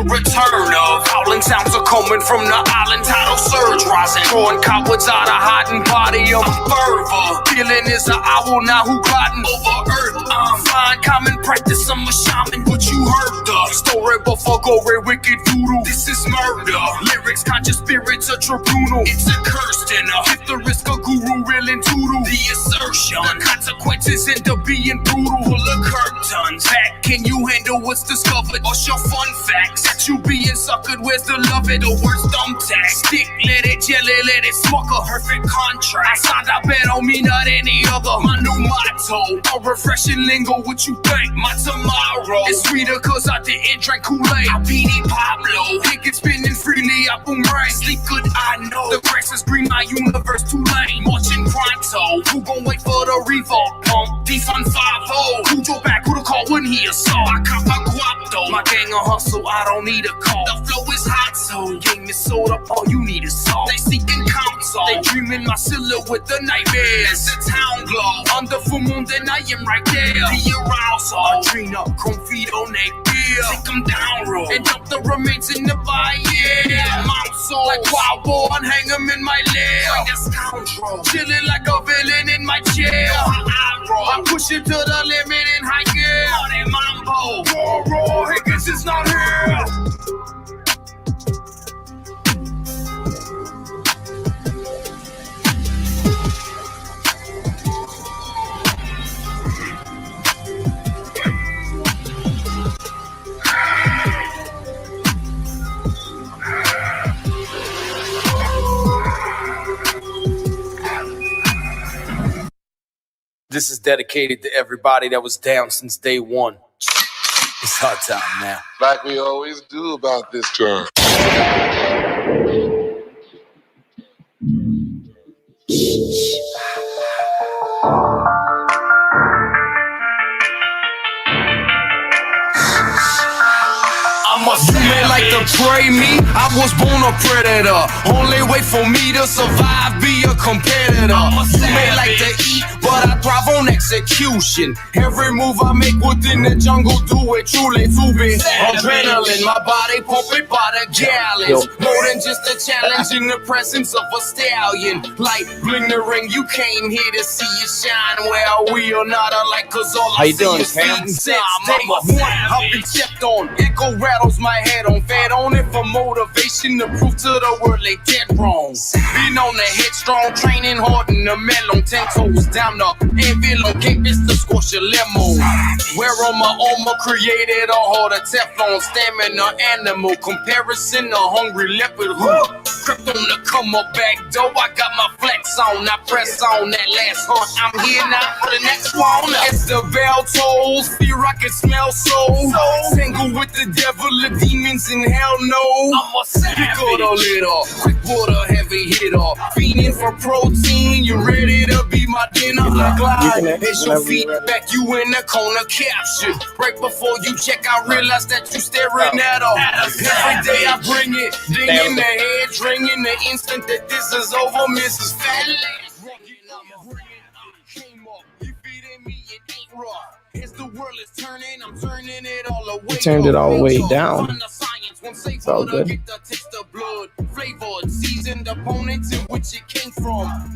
return of howling sounds are coming from the island. Tidal surge rising, drawing cowards out of hiding. Body of fervor, feeling is an owl now who gliding over earth. I'm flying common practice, I'm a shaman. What you heard the story before gory wicked voodoo. This is murder, lyrics conscious spirits a tribunal. It's a curse and a hit the risk of guru real and toodle. The assertion, the consequences end up being brutal. Pull the curtains back, can you handle what's discovered? What's your fun facts? That you being suckered, where's the love it? The worst thumbtack. Stick, let it jelly, let it smoke a perfect contract. I signed a bet on me, not any other. My new motto, a refreshing lingo, what you think? My tomorrow is sweeter cause I didn't drink Kool-Aid. I PD Pablo, pick it spinning freely, I boomerang. Sleep good, I know. The grass is green, my universe too lame. Marching pronto, who gon' wait for the revolt? Pump, defund 5-0. Who drove back, who the call when he assault? I cop my guap though, my gang a hustle, I don't need a call. The flow is hot, so game is sold up, all you need is salt. They seeking counsel, they dreaming my silhouette, the nightmares. The town glow, under full moon, then I am right there. The arousal, Adrena, confido, neck beer. Take them down, roll, and dump the remains in the fire. Mount soul, like wild boar, hang them in my lair. Like a scoundrel, chilling like a villain in my chair. I push it to the limit in high gear. On that mambo, raw, Higgins is not here. This is dedicated to everybody that was down since day one. It's our time now. Like we always do about this turn. You may like to pray me, I was born a predator. Only way for me to survive, be a competitor. You may like to eat, but I thrive on execution. Every move I make within the jungle, do it truly to be adrenaline. My body pumping by the gallons. More than just a challenge in the presence of a stallion. Like bling the ring, you came here to see you shine. Well, we are not alike, cause all I see is feet. Since day one, I've been stepped on. Echo rattles my head on, fed on it for motivation to prove to the world they dead wrong. Been on the headstrong, training hard in the melon, 10 toes down the envelope, can't miss the squash your limo. Where on my armor created a harder Teflon, stamina animal, comparison to hungry leopard who crept on the come up back door. I got my flex on, I press on that last hunt. I'm here now for the next one. As the bell tolls, fear I can smell soul. Tangle with the devil, the demons in hell no. I'm a savage. Pick a litter, quick water, heavy hitter. Feeding for protein, you ready to be my dinner? Glide, hit your feet, back you in the corner, captured. Right before you check, I realize that you staring at her. Every day I bring it, ding in the head, ringing the instant that this is over, Mrs. Fat Lady. He turned it all the way down. It's all good.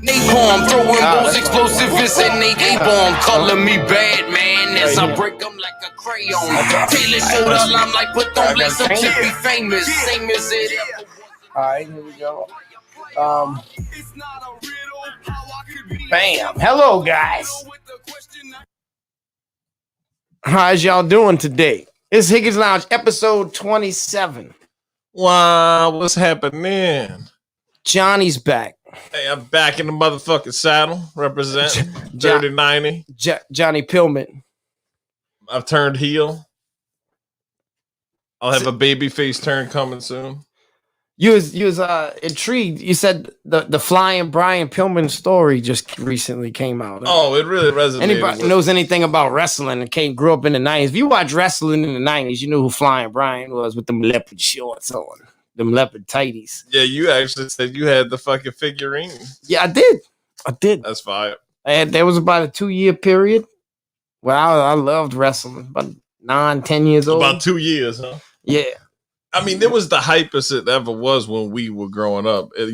Napalm, throwing those explosives and they A-bomb. Color me bad, man, as I break them like a crayon. Taylor shoulder, I'm like, but don't let some shit be famous. Same as it ever was. Alright, here we go. Bam. Hello, guys. How's y'all doing today? It's Higgins Lounge, episode 27. Wow, what's happening? Johnny's back. Hey, I'm back in the motherfucking saddle, representing 3090. Johnny Pillman. I've turned heel. I'll have a baby face turn coming soon. You was intrigued. You said the Flying Brian Pillman story just recently came out. Oh, it really resonated. Anybody knows anything about wrestling and grew up in the 90s? If you watch wrestling in the 90s, you know who Flying Brian was with them leopard shorts on, them leopard tighties. Yeah, you actually said you had the fucking figurine. Yeah, I did. That's fire. And there was about a 2-year period where I loved wrestling. About 9-10 years old. About 2 years, huh? Yeah. I mean, it was the hypest it ever was when we were growing up. Late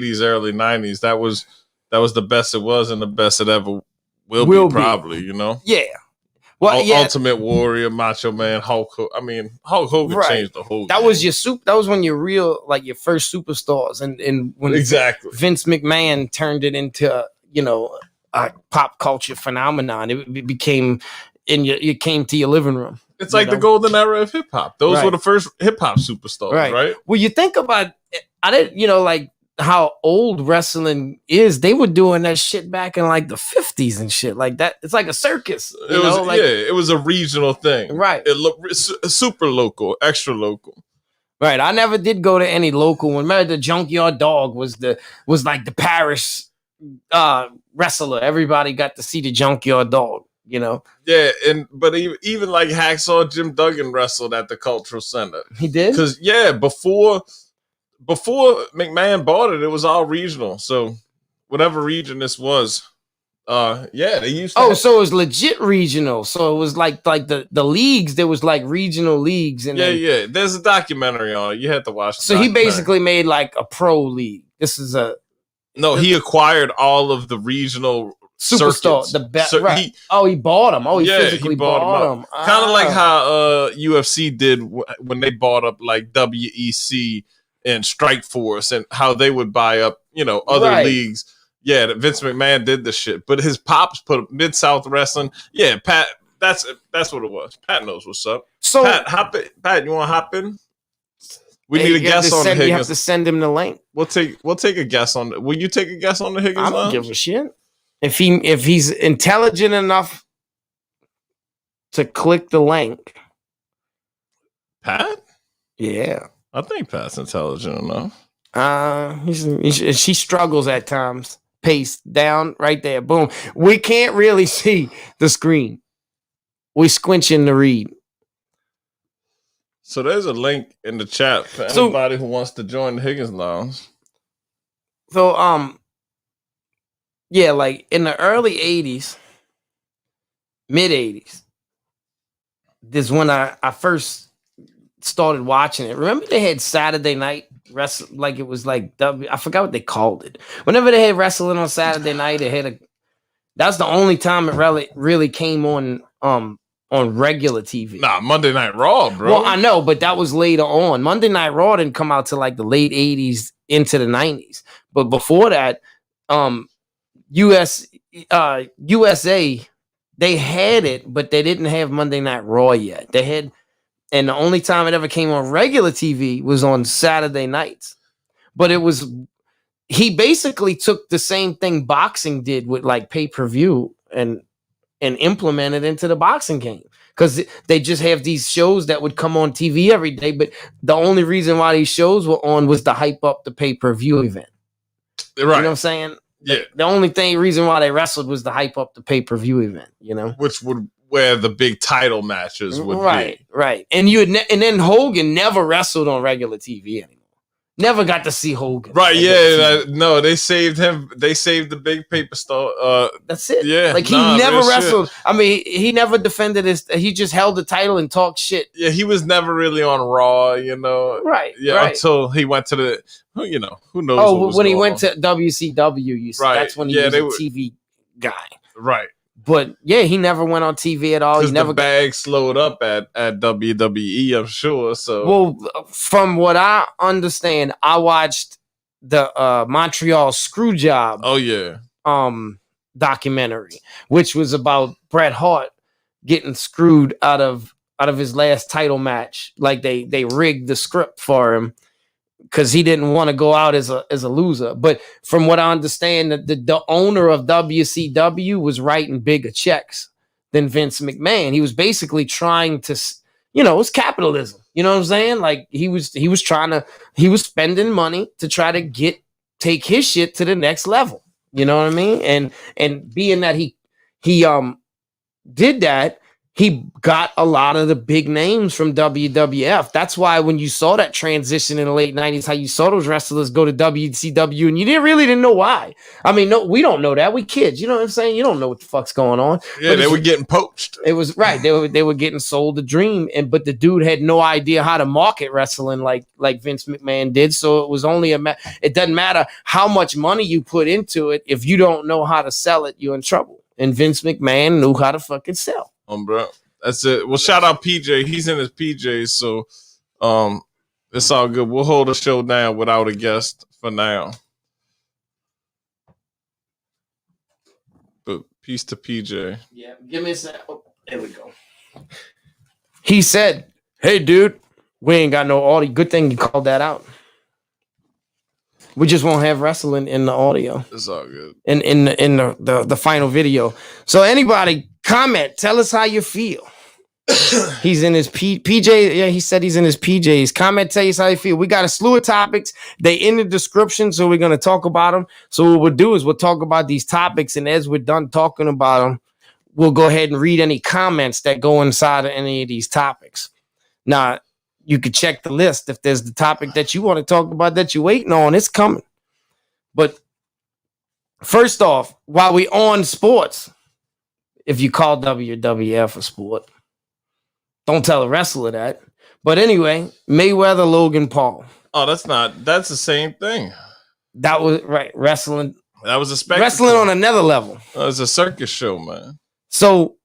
80s, early 90s. That was the best it was and the best it ever will be, probably, Yeah. Well, yeah. Ultimate Warrior, Macho Man, Hulk Hogan. I mean, Hulk Hogan changed the whole game. Was that was when your real, like, your first superstars, and when Vince McMahon turned it into, a pop culture phenomenon. It became, it came to your living room. It's like the golden era of hip hop. Those were the first hip hop superstars, right? Well, you think about, I didn't, like, how old wrestling is. They were doing that shit back in like the 50s and shit like that. It's like a circus. It was a regional thing. Right. It looked super local, extra local. Right. I never did go to any local one. Remember, the Junkyard Dog was like the Paris wrestler. Everybody got to see the Junkyard Dog, Yeah, but even like Hacksaw Jim Duggan wrestled at the Cultural Center. He did? Because before McMahon bought it, it was all regional. So whatever region this was, they used to. So it was legit regional. So it was like the leagues. There was like regional leagues, and There's a documentary on it. You had to watch. So he basically made like a pro league. This is he acquired all of the regional superstar, circuits. the best. Right. He bought them. He physically bought them. Kind of like how UFC did when they bought up like WEC and Strike Force, and how they would buy up, other leagues. Yeah, Vince McMahon did the shit, but his pops put Mid-South Wrestling. Yeah, Pat, that's what it was. Pat knows what's up. So Pat, Pat, you want to hop in? We need a guess on the Higgins. You have to send him the link. We'll take a guess on. Will you take a guess on the Higgins? I don't give a shit. If he's intelligent enough to click the link. Pat? Yeah. I think Pat's intelligent enough. She struggles at times. Pace down right there. Boom. We can't really see the screen. We're squinching to read. So there's a link in the chat for anybody who wants to join the Higgins Lounge. So like in the early 80s, mid 80s, this is when I first started watching it. Remember they had Saturday night wrestling, like it was like I forgot what they called it. Whenever they had wrestling on Saturday night, it had that's the only time it really came on regular TV. Nah, Monday Night Raw, bro. Well, I know, but that was later on. Monday Night Raw didn't come out till like the late 80s into the 90s. But before that, USA, they had it, but they didn't have Monday Night Raw yet. They had, and the only time it ever came on regular TV was on Saturday nights. But he basically took the same thing boxing did with like pay-per-view and implemented into the boxing game, because they just have these shows that would come on TV every day. But the only reason why these shows were on was to hype up the pay-per-view event. Right. You know what I'm saying? Yeah. The only reason why they wrestled was to hype up the pay-per-view event, which would where the big title matches would be. Right. And and then Hogan never wrestled on regular TV anymore. Never got to see Hogan. Right, no, they saved him. They saved the big paper star. That's it. Yeah. Like, he never wrestled. Shit. I mean, he never defended he just held the title and talked shit. Yeah, he was never really on Raw, Right. Yeah, right. Until he went to the, who knows. Oh, when he went to WCW, that's when he was a TV guy. Right. But yeah, he never went on TV at all. He never the bag slowed up at WWE, I'm sure. So, well, from what I understand, I watched the Montreal Screwjob. Oh yeah. Documentary, which was about Bret Hart getting screwed out of his last title match. Like they rigged the script for him because he didn't want to go out as a loser. But from what I understand, the owner of WCW was writing bigger checks than Vince McMahon. He was basically trying to, it's capitalism. You know what I'm saying? Like he was spending money to try to take his shit to the next level. You know what I mean? And being that he did that, he got a lot of the big names from WWF. That's why when you saw that transition in the late 90s, how you saw those wrestlers go to WCW and you didn't know why. I mean, no, we don't know that. We kids, you know what I'm saying? You don't know what the fuck's going on. Yeah, they were getting poached. It was right. They were getting sold a dream, but the dude had no idea how to market wrestling like Vince McMahon did. So it was only it doesn't matter how much money you put into it. If you don't know how to sell it, you're in trouble. And Vince McMahon knew how to fucking sell. Bro, that's it. Well, shout out PJ. He's in his PJs, so it's all good. We'll hold the show down without a guest for now. But peace to PJ. Yeah, give me a sec. Oh, there we go. He said, "Hey, dude, we ain't got no audio." Good thing you called that out. We just won't have wrestling in the audio. It's all good. In the final video. So anybody comment, tell us how you feel. He's in his PJ. Yeah, he said he's in his PJs. Comment, tell us how you feel. We got a slew of topics. They in the description, so we're gonna talk about them. So what we'll do is we'll talk about these topics, and as we're done talking about them, we'll go ahead and read any comments that go inside of any of these topics. Now, you could check the list if there's the topic that you want to talk about that you're waiting on. It's coming. But first off, while we on sports, if you call WWF a sport, don't tell a wrestler that. But anyway, Mayweather, Logan Paul. Oh, that's the same thing. That was right. Wrestling. That was a spectacle. Wrestling on another level. That was a circus show, man. So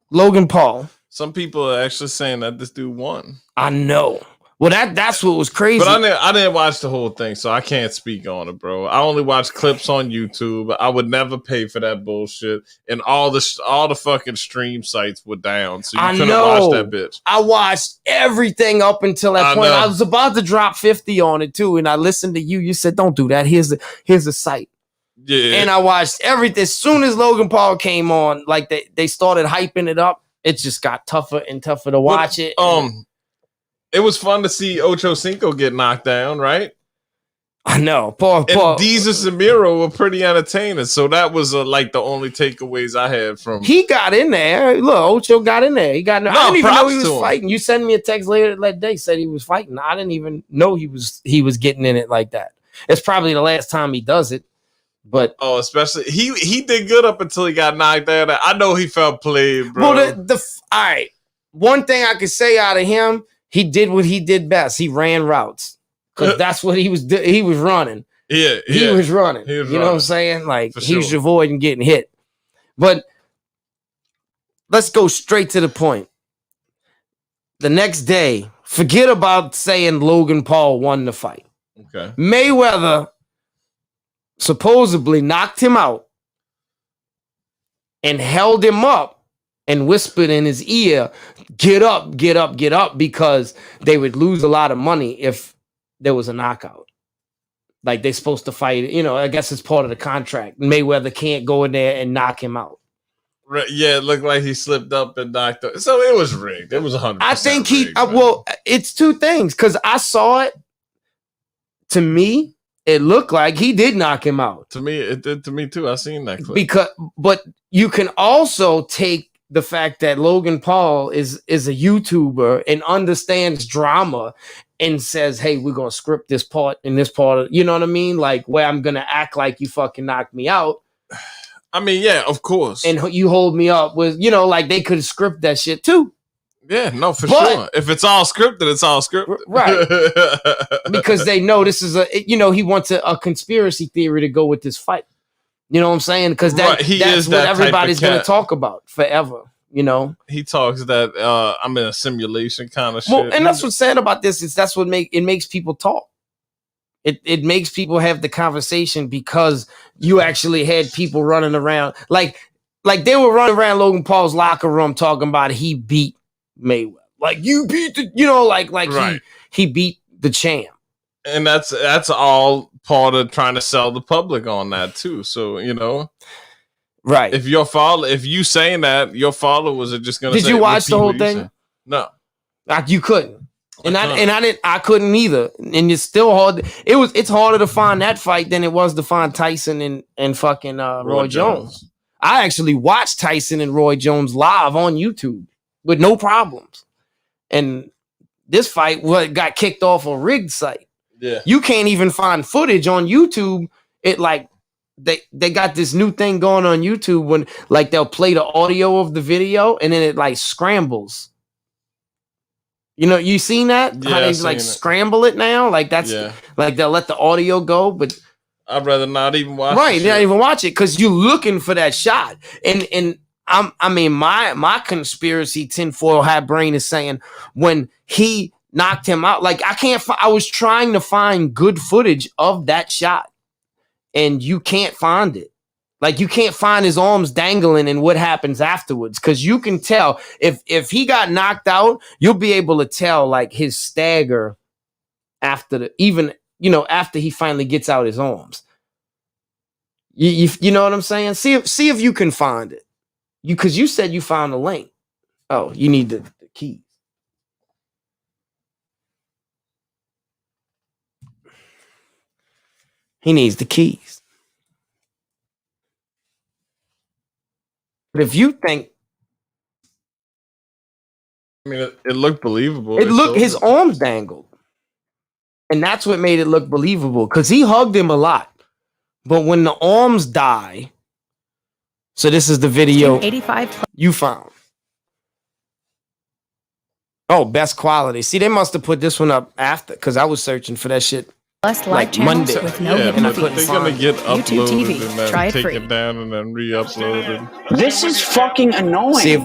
Logan Paul. Some people are actually saying that this dude won. I know. Well, that's what was crazy. But I didn't watch the whole thing, so I can't speak on it, bro. I only watch clips on YouTube. I would never pay for that bullshit. And all the fucking stream sites were down, so you couldn't watch that bitch. I watched everything up until that point. I was about to drop 50 on it too, and I listened to you. You said, "Don't do that. Here's the site." Yeah. And I watched everything. As soon as Logan Paul came on, like they started hyping it up. It just got tougher and tougher to watch it. It was fun to see Ocho Cinco get knocked down, right? I know. Paul. And Jesus and Miro were pretty entertaining. So that was like the only takeaways I had from. He got in there. Look, Ocho got in there. He got. I didn't even know he was fighting. You sent me a text later that day, said he was fighting. I didn't even know he was getting in it like that. It's probably the last time he does it. But especially he did good up until he got knocked out. I know he felt played, bro. Well, all right. One thing I could say out of him. He did what he did best. He ran routes because that's what he was. He was running. Yeah, he was running. You know what I'm saying? Like he was avoiding getting hit. But let's go straight to the point. The next day, forget about saying Logan Paul won the fight. Okay. Mayweather supposedly knocked him out and held him up. And whispered in his ear, "Get up, get up, get up," because they would lose a lot of money if there was a knockout. Like they're supposed to fight, I guess it's part of the contract. Mayweather can't go in there and knock him out. Right, yeah, it looked like he slipped up and knocked up. So it was rigged. It was 100%. I think rigged, it's two things because I saw it. To me, it looked like he did knock him out. To me, it did to me too. I seen that clip. But you can also take the fact that Logan Paul is a YouTuber and understands drama and says, "Hey, we're going to script this part and this part of," you know what I mean? Like where I'm going to act like you fucking knocked me out. I mean, yeah, of course. And you hold me up with, like they could script that shit too. Yeah, no, for sure. If it's all scripted, it's all scripted. Right. Because they know this is he wants a conspiracy theory to go with this fight. You know what I'm saying? Because that's what everybody's going to talk about forever. He talks that I'm in a simulation kind of shit. Well, and that's what's sad about this is that's what makes people talk. It makes people have the conversation because you actually had people running around like they were running around Logan Paul's locker room talking about he beat Mayweather. Like you beat the right. he beat the champ. And that's all part of trying to sell the public on that too. So, right. If you saying that, your followers are just going to say, did you watch the whole thing? No. You couldn't. I couldn't either. And it's still hard. It's harder to find that fight than it was to find Tyson and fucking Roy Jones. I actually watched Tyson and Roy Jones live on YouTube with no problems. And this fight got kicked off a rigged site. Yeah. You can't even find footage on YouTube. It like they got this new thing going on YouTube when like they'll play the audio of the video and then it like scrambles. You know, you seen that? Yeah, how they like scramble it now? Like that's like they'll let the audio go, but I'd rather not even watch. Right, not even watch it because you're looking for that shot. And I mean, my conspiracy tinfoil hat brain is saying when he knocked him out, like I was trying to find good footage of that shot, and you can't find it. Like you can't find his arms dangling and what happens afterwards because you can tell if he got knocked out, you'll be able to tell like his stagger after after he finally gets out his arms. You know what I'm saying? See if you can find it. Because you said you found the link. Oh, you need the keys. He needs the keys. But if you think, I mean, it looked believable. It looked his arms dangled, and that's what made it look believable. Because he hugged him a lot, but when the arms die, so this is the video 85 you found. Oh, best quality. See, they must have put this one up after because I was searching for that shit. plus live like channels Monday. with no Yeah, hidden but fees. they're gonna get YouTube uploaded TV. and then Try it take free. it down and then re-uploaded. This is fucking annoying. See if,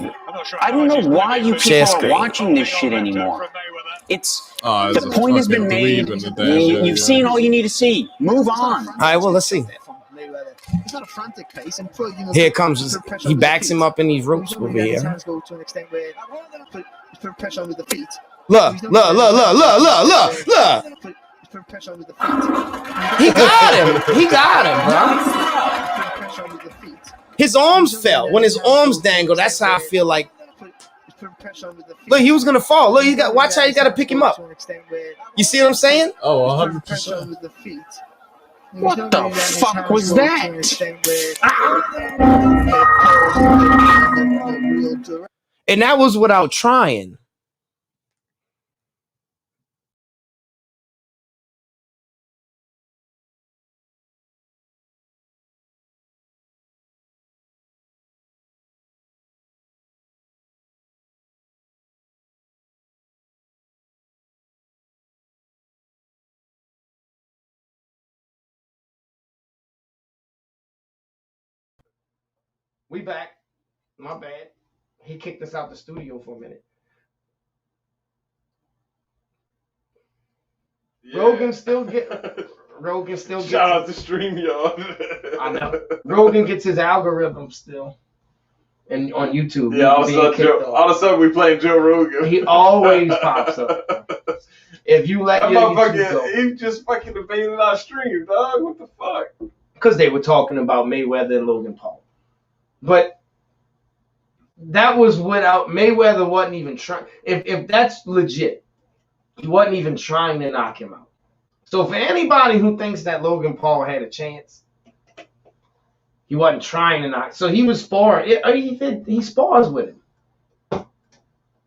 I don't know why you Share people are screen. watching this shit anymore. It's Oh, the point has been made. You've seen all you need to see. Move on. all right, well, let's see. It's not a frantic pace. And put, Here comes he backs him up in these ropes over His here. hands go to an extent where he's put pressure on with the feet. Look. Put pressure on with the feet. He got him, bro. Put pressure on with the feet. His arms fell. When his arms dangle, that's how I feel like. Put pressure on with the feet. Look, he was gonna fall. Look, watch how you gotta pick him up. You see what I'm saying? Oh, Put pressure 100%. on with the feet. What the fuck was that? And that was without trying. We back. My bad. He kicked us out the studio for a minute. Yeah. Rogan still gets Shout out to StreamYard. I know. Rogan gets his algorithm still. And on YouTube. Yeah, all of a sudden we playing Joe Rogan. He always pops up. If you let That your YouTube go. motherfucker, he just fucking invaded our stream, dog. What the fuck? Because they were talking about Mayweather and Logan Paul. But that was without Mayweather wasn't even trying. If that's legit, he wasn't even trying to knock him out. So for anybody who thinks that Logan Paul had a chance, he wasn't trying to knock. So he was sparring. He spars with him.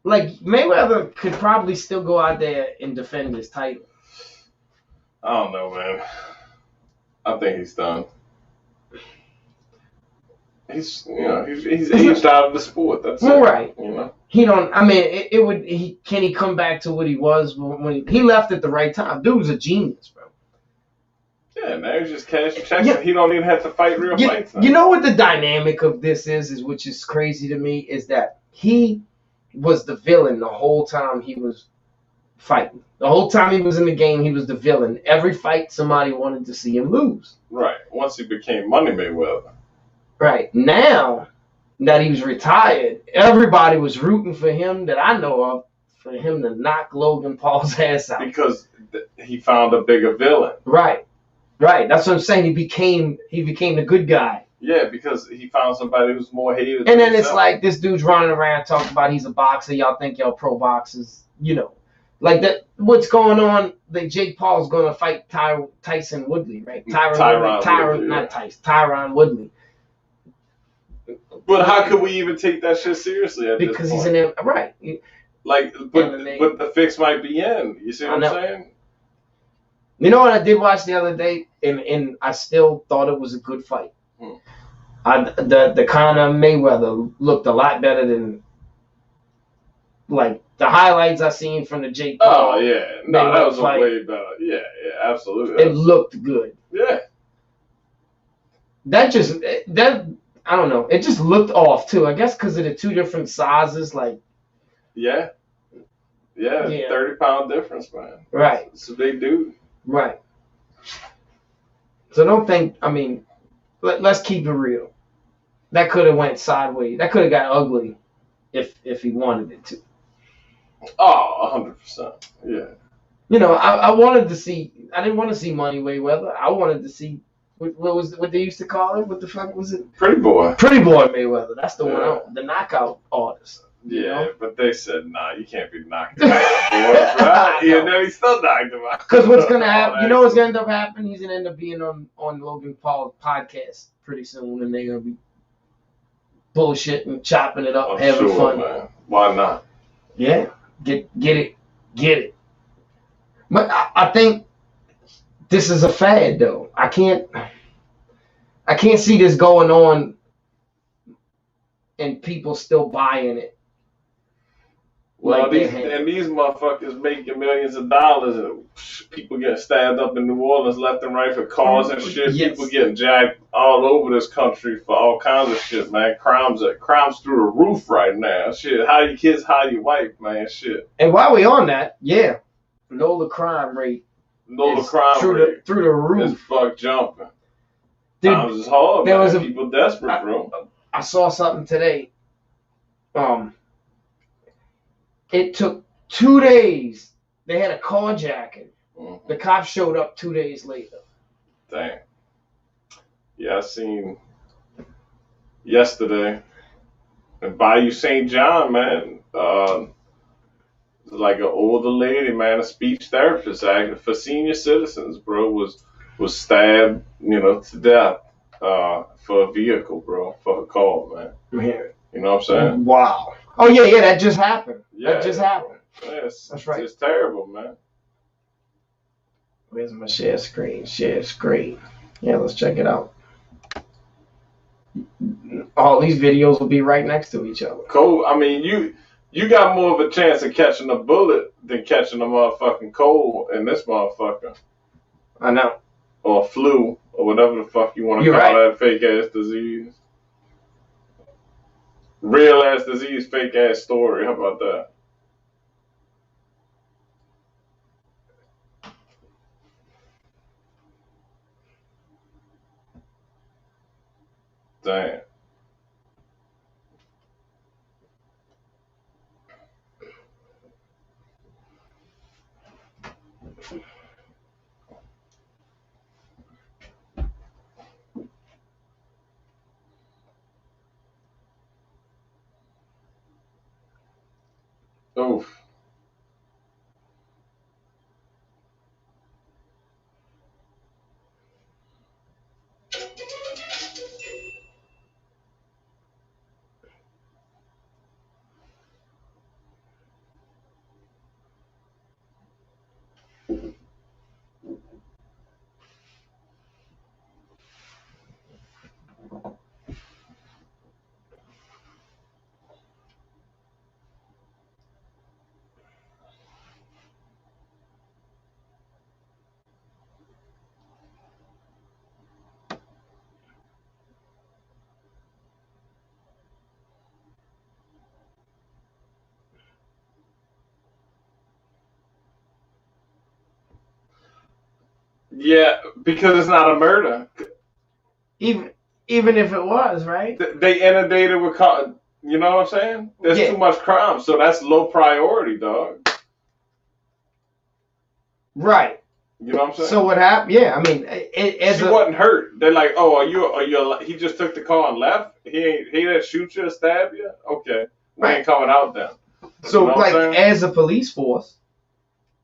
Like Mayweather could probably still go out there and defend his title. I don't know, man. I think he's done. He's aged out of the sport. That's Well, it, right. You know. He don't. I mean, it would. Can he come back to what he was when he left at the right time? Dude was a genius, bro. Yeah, now he's just cashing checks. Yeah. And he don't even have to fight real fights. Now. You know what the dynamic of this is which is crazy to me, is that he was the villain the whole time he was fighting. The whole time he was in the game, he was the villain. Every fight, somebody wanted to see him lose. Right. Once he became Money Mayweather. Right. Now that he was retired, everybody was rooting for him that I know of, for him to knock Logan Paul's ass out. Because he found a bigger villain. Right. That's what I'm saying. He became the good guy. Yeah, because he found somebody who's more hated. And than then it's himself. like this dude's running around talking about he's a boxer. Y'all think y'all pro boxers, like that. What's going on? That Jake Paul's going to fight Tyson Woodley, right? Tyron Woodley, Not Tyson. Tyron Woodley. But how could we even take that shit seriously at because this he's point? in there, right? Like, but the fix might be in. You see what I'm saying? You know what I did watch the other day, and I still thought it was a good fight. The Conor Mayweather looked a lot better than like the highlights I seen from the Jake Paul. Oh yeah, no, that was a way better. Yeah, absolutely. It looked good. Yeah. That I don't know. It just looked off too. I guess because of the two different sizes, like. Yeah. 30-pound difference, man. Right. It's a big dude. Right. So don't think. I mean, let's keep it real. That could have went sideways. That could have got ugly, if he wanted it to. Oh, 100%. Yeah. You know, I wanted to see. I didn't want to see Money Mayweather. I wanted to see what they used to call it. What the fuck was it? Pretty Boy. Pretty Boy Mayweather. That's the one. The knockout artist. Yeah, you know? but they said, nah, you can't be knocked out. Right? Yeah, no, he still knocked him out. Because what's gonna happen? You know what's gonna end up happening? He's gonna end up being on Logan Paul's podcast pretty soon, and they're gonna be bullshitting, chopping it up, having fun. Man. Why not? Yeah, get it. But I think this is a fad, though. I can't see this going on, and people still buying it. Well, these motherfuckers making millions of dollars, and people getting stabbed up in New Orleans left and right for cars and shit. Yes. People getting jacked all over this country for all kinds of shit, man. Crimes through the roof right now. Shit, how your kids, how your wife, man. Shit. And while we on that, yeah, NOLA crime rate. NOLA crime rate through the roof. Is fuck jumping. Dude, times is hard, man. People desperate, bro. I saw something today. It took 2 days. They had a carjacking. Mm-hmm. The cops showed up 2 days later. Dang. Yeah, I seen yesterday in Bayou St. John, man. Like an older lady, man, a speech therapist acting for senior citizens, bro, was stabbed, to death for a vehicle, bro, for her call, man. Yeah. You know what I'm saying? Wow. Oh, yeah, that just happened. That just happened. Yes, that's right. It's terrible, man. Where's my share screen? Share screen. Yeah, let's check it out. All these videos will be right next to each other. Cold. I mean, you got more of a chance of catching a bullet than catching a motherfucking cold in this motherfucker. I know. Or flu, or whatever the fuck you want to call that fake ass disease. Real ass disease, fake ass story. How about that? Damn. Oof. Yeah, because it's not a murder. Even if it was, right? They inundated with, you know what I'm saying? There's too much crime, so that's low priority, dog. Right. You know what I'm saying? So what happened? Yeah, I mean, she wasn't hurt. They're like, oh, are you? He just took the car and left. He didn't shoot you or stab you. Okay, we ain't coming out then. So like, as a police force,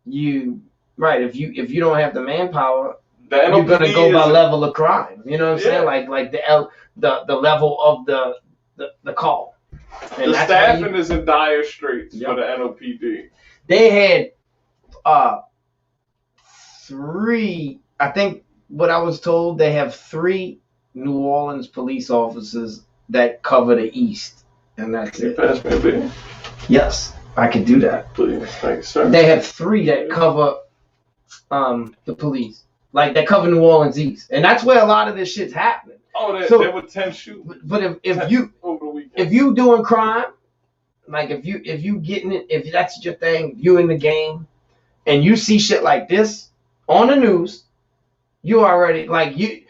if you don't have the manpower, you're gonna go by level of crime. You know what I'm saying? Like the level of the call. And The that's staffing is in dire straits Yep. for the NOPD. They had 3. I think what I was told, they have 3 New Orleans police officers that cover the East, and that's Can you it. pass me a beer? Yes, I could do that. Please. Thank you, sir. They have 3 that cover the police, like they cover New Orleans East, and that's where a lot of this shit's happening. Oh, there, So- there were 10 shootings But if you over the weekend. if you doing crime, like if you getting it, if that's your thing, you in the game, and you see shit like this on the news, you already like you.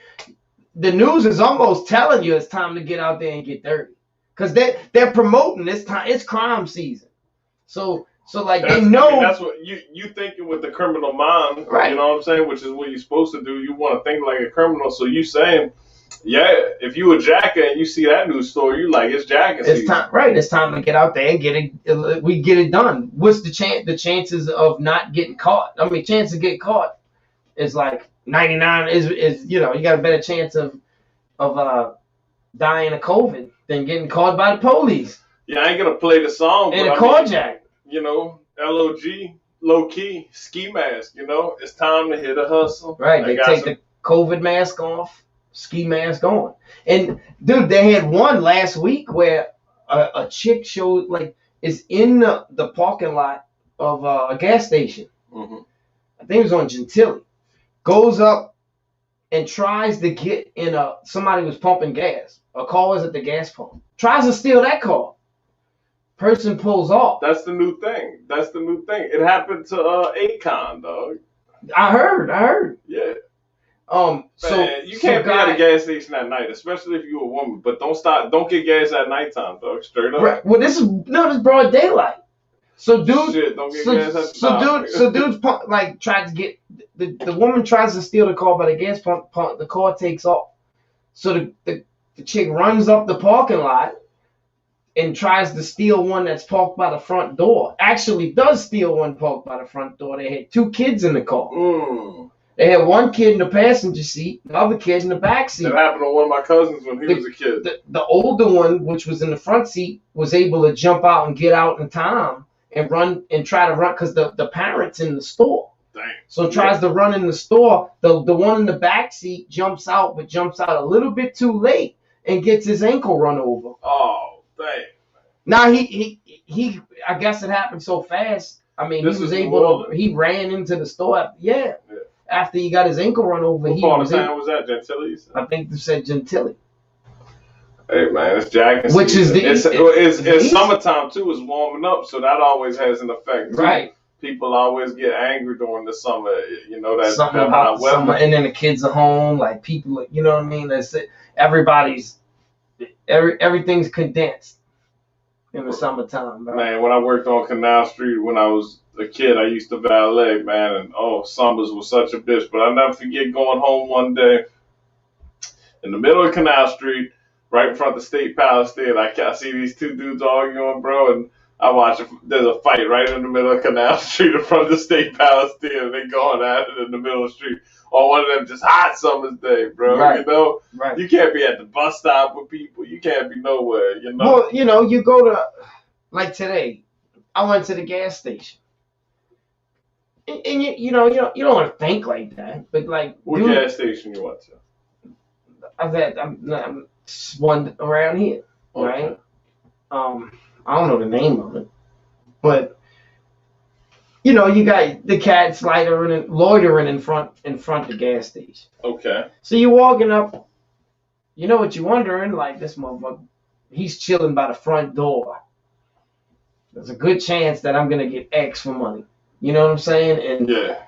The news is almost telling you it's time to get out there and get dirty, because they're promoting this time. It's crime season, so like they know. I mean, that's what you thinking with the criminal mind, Right. You know what I'm saying? Which is what you're supposed to do. You want to think like a criminal. So you saying, yeah, if you a jacker and you see that news story, you like it's jacking It's season. time, right? It's time to get out there and get it. We get it done. What's the chance? The chances of not getting caught? I mean, chance of getting caught is like 99. Is you know, you got a better chance of dying of COVID than getting caught by the police Yeah, I ain't gonna play the song, and a but I mean, carjack. you know, LOG, low key, ski mask. You know, it's time to hit a hustle. Right? I They got take some- the COVID mask off, ski mask on, and dude, they had one last week where a chick showed like is in the parking lot of a gas station. Mhm. I think it was on Gentilly. Goes up and tries to get in somebody was pumping gas. A car was at the gas pump. Tries to steal that car. Person pulls off. That's the new thing. That's the new thing. It happened to Akon, dog. I heard. Yeah. So Man, you can't be at guy, a gas station at night, especially if you're a woman. But don't get gas at nighttime, dog. Straight up. right, well, this is broad daylight. So dude, Shit, don't get gas at dude's like tried to get the woman tries to steal the car by the gas pump. The car takes off. So the chick runs up the parking lot and tries to steal one that's parked by the front door. Actually, does steal one parked by the front door. They had 2 kids in the car. They had one kid in the passenger seat, the other kid in the back seat. That happened to one of my cousins when he was a kid. The older one, which was in the front seat, was able to jump out and get out in time and run and try to run because the parent's in the store. Damn. So tries to run in the store. The one in the back seat jumps out, but jumps out a little bit too late and gets his ankle run over. Oh, damn. Now he I guess it happened so fast. I mean, This he was is able to. He ran into the store. Yeah. After he got his ankle run over, What he part of was. town was that, Gentilly? I think they said Gentilly. Hey man, it's jacking Which is season. the it's summertime too. It's warming up, so that always has an effect. Too. Right. People always get angry during the summer. You know that Something that about hot weather. summer, and then the kids are home. Like people, you know what I mean. That's it. Everything's condensed in the summertime. Right? Man, when I worked on Canal Street when I was a kid, I used to valet, man, and summers was such a bitch. But I'll never forget going home one day in the middle of Canal Street, right in front of the State Palace Theater. I see these 2 dudes arguing, bro, and I watch there's a fight right in the middle of Canal Street in front of the State Palace Theater. They going at it in the middle of the street. On one of them just hot summer's day, bro. Right. You know? Right. You can't be at the bus stop with people. You can't be nowhere, you know? Well, you know, you go to like today. I went to the gas station, and you don't want to think like that, but like What dude, gas station you went to? I'm one around here, right? Okay. I don't know the name of it, but you know, you got the cats loitering in front of the gas station. Okay. So you're walking up, you know what you're wondering, like this motherfucker, he's chilling by the front door. There's a good chance that I'm gonna get X for money. You know what I'm saying? And Yeah.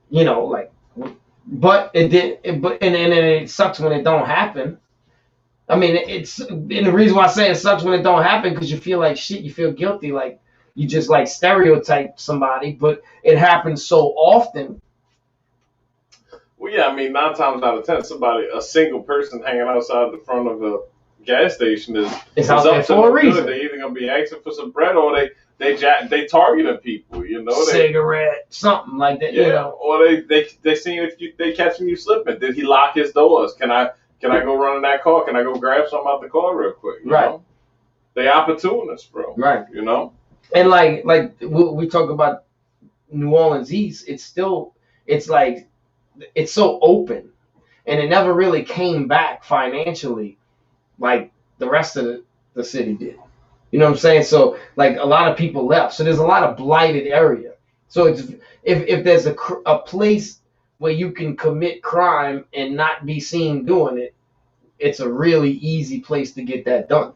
you know, like, but it did. But and it sucks when it don't happen. I mean, and the reason why I say it sucks when it don't happen because you feel like shit. You feel guilty, like you just like stereotype somebody. But it happens so often. Well, yeah, I mean, 9 times out of 10, a single person hanging outside the front of a gas station is out there for a reason. They're either gonna be asking for some bread or they targeting people, you know. Cigarette, something like that, Yeah, you know. or they seeing if they catching you slipping. Did he lock his doors? Can Can I go run in that car? Can I go grab something out the car real quick? You Right. know? They opportunists, bro. Right. You know? And like we talk about New Orleans East, it's like it's so open, and it never really came back financially like the rest of the city did. You know what I'm saying? So like a lot of people left. So there's a lot of blighted area. So it's if there's a place where you can commit crime and not be seen doing it, it's a really easy place to get that done.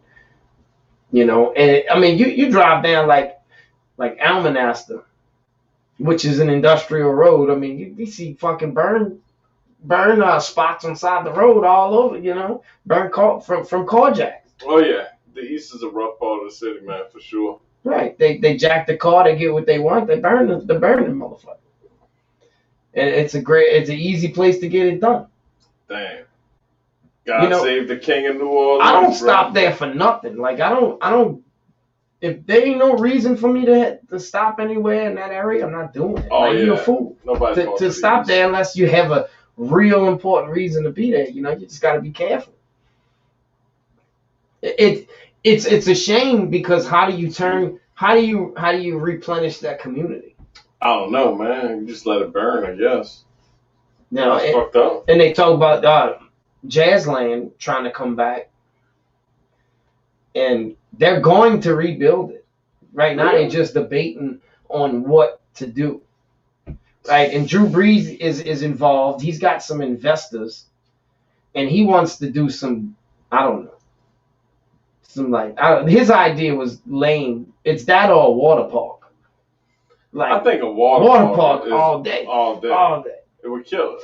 You know, and I mean you drive down like Almanaster, which is an industrial road. I mean you see fucking burn spots on side the road all over. You know, burn from carjacks. Oh yeah, the East is a rough part of the city, man, for sure. Right. They jack the car, they get what they want, they burn the motherfucker. And it's an easy place to get it done. Damn. God save the king of New Orleans. I don't stop there for nothing. Like I don't if there ain't no reason for me to stop anywhere in that area, I'm not doing it. Oh, like you're a fool. Nobody to stop there unless you have a real important reason to be there. You know, you just gotta be careful. It's a shame because how do you replenish that community? I don't know, man. You just let it burn, I guess. Now, That's fucked up. And they talk about Jazzland trying to come back, and they're going to rebuild it. Right now, they're just debating on what to do. Right, and Drew Brees is involved. He's got some investors, and he wants to do some, I don't know. His idea was lame. It's that or a water park. Like I think a water park all day. All day. It would kill it.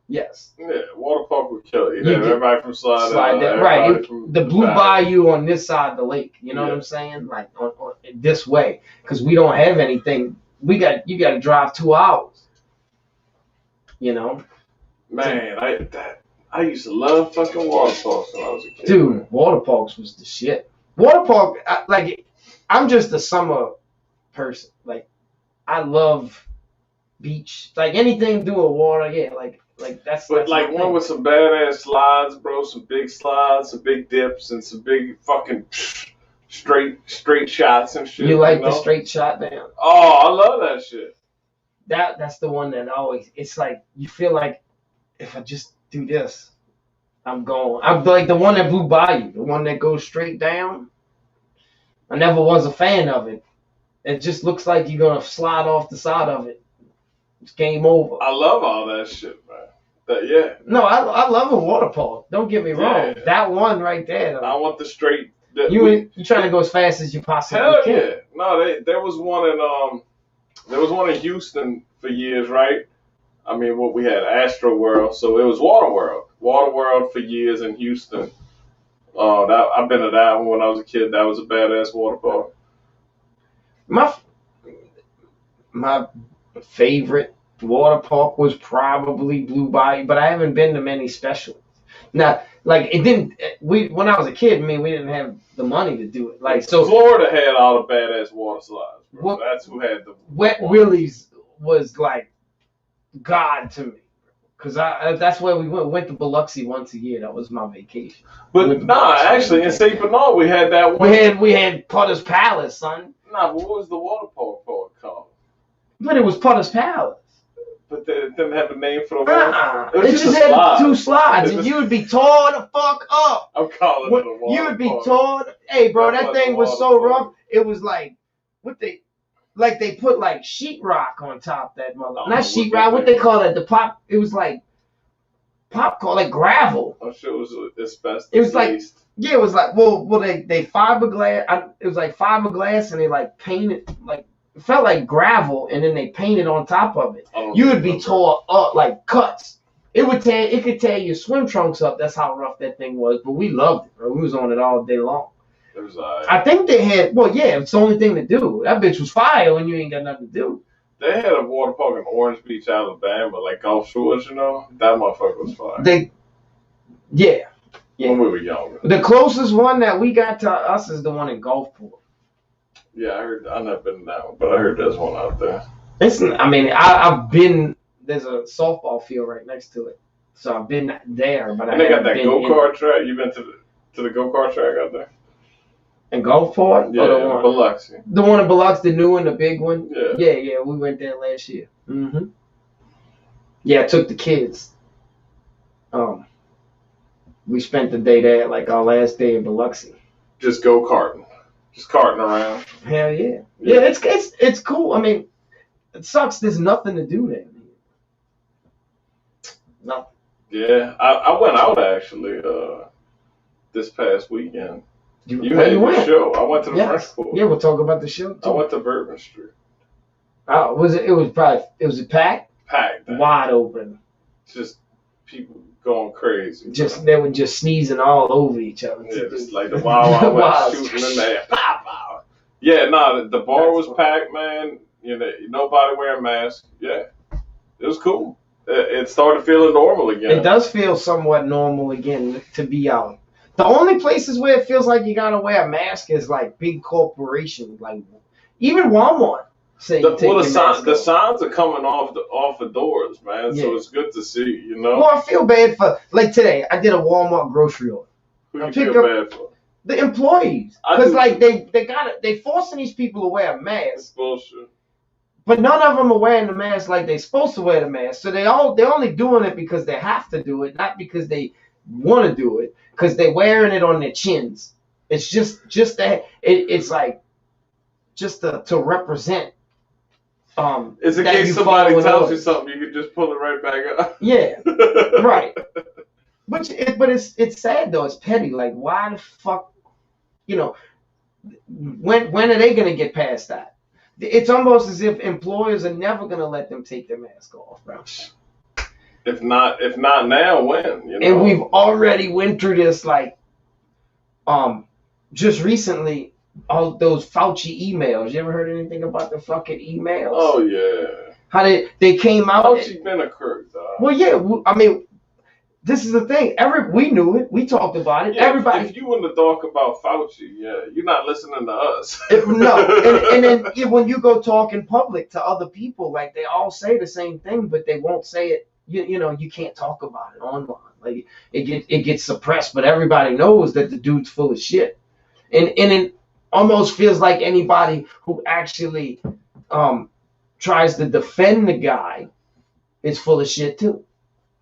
Yes. Yeah, water park would kill it. Everybody from slide down. Right. The Blue Bayou on this side of the lake. You know what I'm saying? Like on this way, because we don't have anything. You got to drive 2 hours. You know. Man, I used to love fucking water parks when I was a kid. Dude, water parks was the shit. Water park, I'm just a summer person. Like, I love beach. Like, anything to do with water, yeah. Like that's. But like one with some badass slides, bro. Some big slides, some big dips, and some big fucking straight shots and shit. You like the straight shot down? Oh, I love that shit. That's the one that always. It's like you feel like if I just do this, I'm going. I'm like the one that blew by you, the one that goes straight down. I never was a fan of it. It just looks like you're gonna slide off the side of it. It's game over. I love all that shit, man. No, I love a water park. Don't get me wrong. Yeah. That one right there. I want the straight. You trying to go as fast as you possibly can. Hell yeah. No, there was one in Houston for years, right? I mean, we had Astro World, so it was Water World for years in Houston. I've been to that one when I was a kid. That was a badass water park. My favorite water park was probably Blue Bayou, but I haven't been to many specials. Now, like it didn't. When I was a kid, we didn't have the money to do it. Like so, Florida had all the badass water slides. Bro. That's who had the Wet Willie's was like God to me, because that's where we went to Biloxi once a year. That was my vacation. But actually, in St. Bernard, we had that one. We had Potter's Palace, son. But what was the water park called? But it was Potter's Palace. But it didn't have a name for the water. It just had 2 slides, and you would be tore the fuck up. I'm calling it a water You would be park. tore. Hey, bro, that thing was so rough. It was like they put like sheetrock on top of that mother. Not sheetrock. What they call it? The pop. It was like popcorn, like gravel. I'm sure it was asbestos. It was like it was like they fiberglass. It was like fiberglass, and they like painted like. It felt like gravel, and then they painted on top of it. You would be tore up like cuts. It could tear your swim trunks up. That's how rough that thing was. But we loved it, bro. We was on it all day long. It was I think they had. It's the only thing to do. That bitch was fire when you ain't got nothing to do. They had a water park in Orange Beach, Alabama, like Gulf Shores. You know, that motherfucker was fire. When we were younger. The closest one that we got to us is the one in Gulfport. Yeah, I heard. I've never been to that one, but I heard there's one out there. I've been. There's a softball field right next to it. So I've been there, but and they got that go-kart track. You been to the go-kart track out there? And Gulfport? Yeah, or Biloxi. The one in Biloxi, the new one, the big one? Yeah. Yeah, we went there last year. Mm-hmm. Yeah, I took the kids. We spent the day there, like our last day in Biloxi. Just go-karting. Just karting around. Hell yeah. Yeah, it's cool. I mean, it sucks there's nothing to do there. Nothing. Yeah, I went out actually this past weekend. You had your show. I went to the French Pool. Yeah, we'll talk about the show too. I went to Bourbon Street. Oh, was it packed? Packed. Wide open. Just people going crazy. They were just sneezing all over each other. Yeah, just like the Wild West shooting in there. Pow, pow. Yeah, the bar was packed, man. You know, nobody wearing masks. Yeah, it was cool. It started feeling normal again. It does feel somewhat normal again to be out. The only places where it feels like you gotta wear a mask is like big corporations, like even Walmart. The signs are coming off the doors, man. Yeah. So it's good to see, you know. Well, I feel bad for like today. I did a Walmart grocery order. Who you feel bad for? The employees, because like they forcing these people to wear a mask. That's bullshit. But none of them are wearing the mask like they're supposed to wear the mask. So they're only doing it because they have to do it, not because they want to do it. Because they're wearing it on their chins. It's just that it's like just to represent. It's in case somebody tells you something, you can just pull it right back up. Yeah, right. But it's sad though. It's petty. Like, why the fuck? You know, when are they gonna get past that? It's almost as if employers are never gonna let them take their mask off, bro. If not now, when? You know? And we've already went through this, like, just recently. All those Fauci emails. You ever heard anything about the fucking emails? Oh yeah. How they came out? Fauci been a crook, dog. Well, yeah. I mean, this is the thing. We knew it. We talked about it. Yeah, everybody. If you want to talk about Fauci, yeah, you're not listening to us. No. And then when you go talk in public to other people, like they all say the same thing, but they won't say it. You know, you can't talk about it online. Like it gets suppressed, but everybody knows that the dude's full of shit. And it almost feels like anybody who actually tries to defend the guy is full of shit too.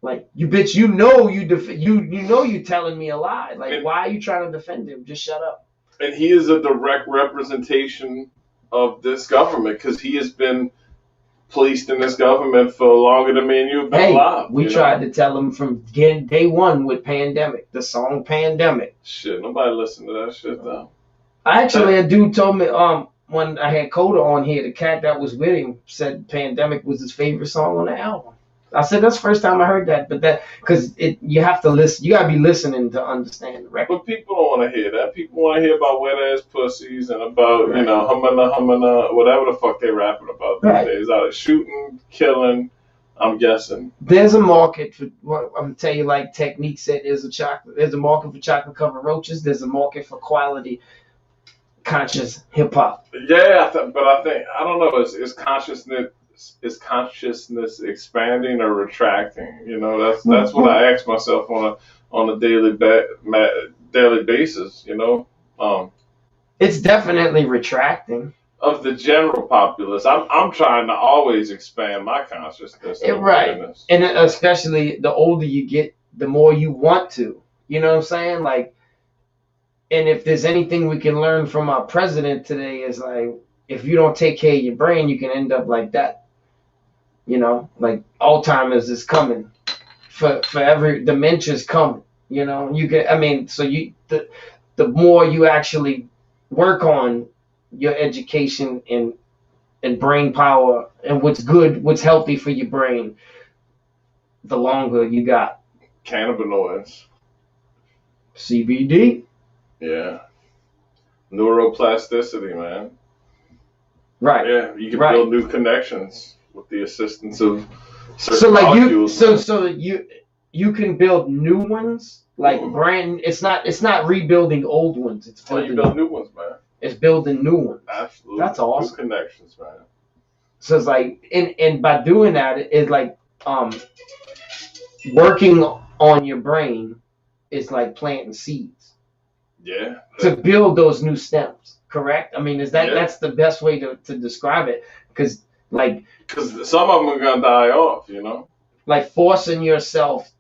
Like, you bitch, you know you telling me a lie. Like, why are you trying to defend him? Just shut up. And he is a direct representation of this government because he has been placed in this government for longer than me and you have been alive. We tried to tell him from day one with Pandemic, the song Pandemic. Shit, nobody listened to that shit though. Actually, a dude told me when I had Coda on here, the cat that was with him said Pandemic was his favorite song on the album. I said that's the first time I heard that, but because you have to listen, you gotta be listening to understand the record. But people don't want to hear that. People want to hear about wet ass pussies and about humana, whatever the fuck they rapping about these days. Out of shooting, killing. I'm guessing there's a market for. Well, I'm gonna tell you, like Technique said, there's a market for chocolate covered roaches. There's a market for quality, conscious hip hop. Yeah, but I think I don't know. Is consciousness expanding or retracting? You know, that's what I ask myself on a daily basis. You know, it's definitely retracting. Of the general populace, I'm trying to always expand my consciousness. Right, and especially the older you get, the more you want to. You know what I'm saying? Like, and if there's anything we can learn from our president today is like, if you don't take care of your brain, you can end up like that. You know, like Alzheimer's is coming, for every dementia's coming. You know, the more you actually work on your education and brain power and what's good, what's healthy for your brain, the longer you got. Cannabinoids. CBD. Yeah. Neuroplasticity, man. Right. Yeah, you can build new connections with the assistance of certain so like molecules. So you can build new ones, like brand. It's not rebuilding old ones. It's building, you build new ones, man. It's building new ones. Absolutely. That's awesome. New connections, man. So it's like, and by doing that, it's like working on your brain is like planting seeds Yeah. to build those new stems. Correct? I mean, is that Yeah. that's the best way to describe it? Because some of them are gonna die off, you know. like forcing yourself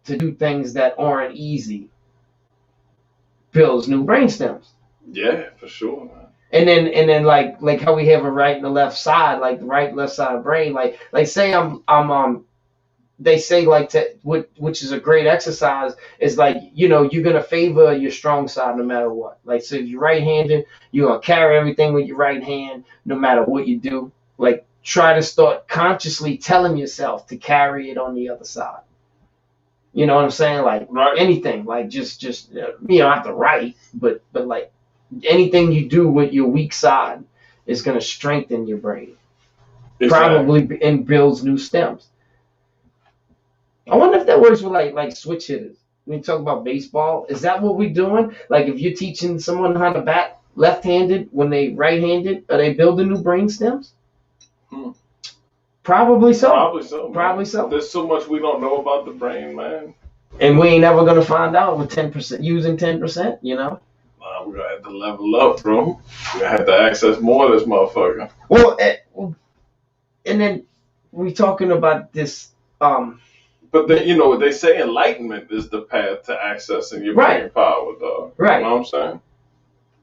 to do things that aren't easy builds new brain stems. Yeah, for sure, man. And then like how we have a right and a left side, like the right and left side brain. Like say I'm they say like which is a great exercise is like, you know, you're gonna favor your strong side no matter what. Like so if you're right-handed, you're gonna carry everything with your right hand no matter what you do. Like try to start consciously telling yourself to carry it on the other side. You know what I'm saying? Like anything, like just you don't have to write, but like anything you do with your weak side is going to strengthen your brain, probably, and builds new stems. I wonder if that works with like switch hitters. When you talk about baseball, is that what we're doing? Like if you're teaching someone how to bat left-handed when they right-handed, are they building new brain stems? Probably so. Probably so. Man. Probably so. There's so much we don't know about the brain, man. And we ain't never gonna find out with 10% using 10%. You know. We're gonna have to level up, bro. We're gonna have to access more of this motherfucker. Well, and then we talking about this. But they say enlightenment is the path to accessing your brain power, dog. Right. You know what I'm saying?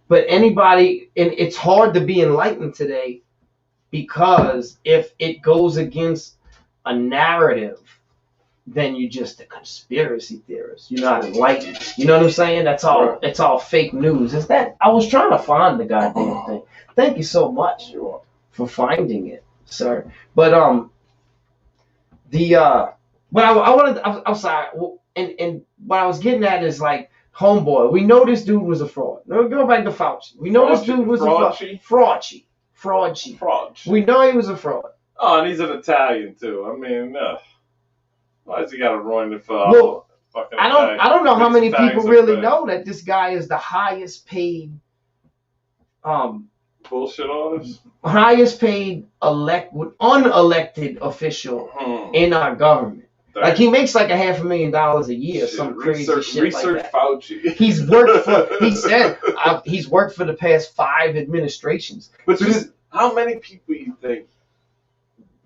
But anybody, and it's hard to be enlightened today because if it goes against a narrative, then you're just a conspiracy theorist. You're not enlightened. You know what I'm saying? That's all. Right. It's all fake news. Is that? I was trying to find the goddamn thing. Thank you so much for finding it, sir. But I'm sorry. And what I was getting at is like, homeboy, we know this dude was a fraud. No, go back to Fauci. We know this dude was a fraud. Fraud. We know he was a fraud. Oh, and he's an Italian too. I mean, why has he got to ruin it for fucking? I don't know how many people really know that this guy is the highest paid bullshit artist, highest paid unelected official in our government. Like he makes like $500,000 a year, some crazy shit like that. Fauci. He's worked for. He said he's worked for the past 5 administrations. But how many people you think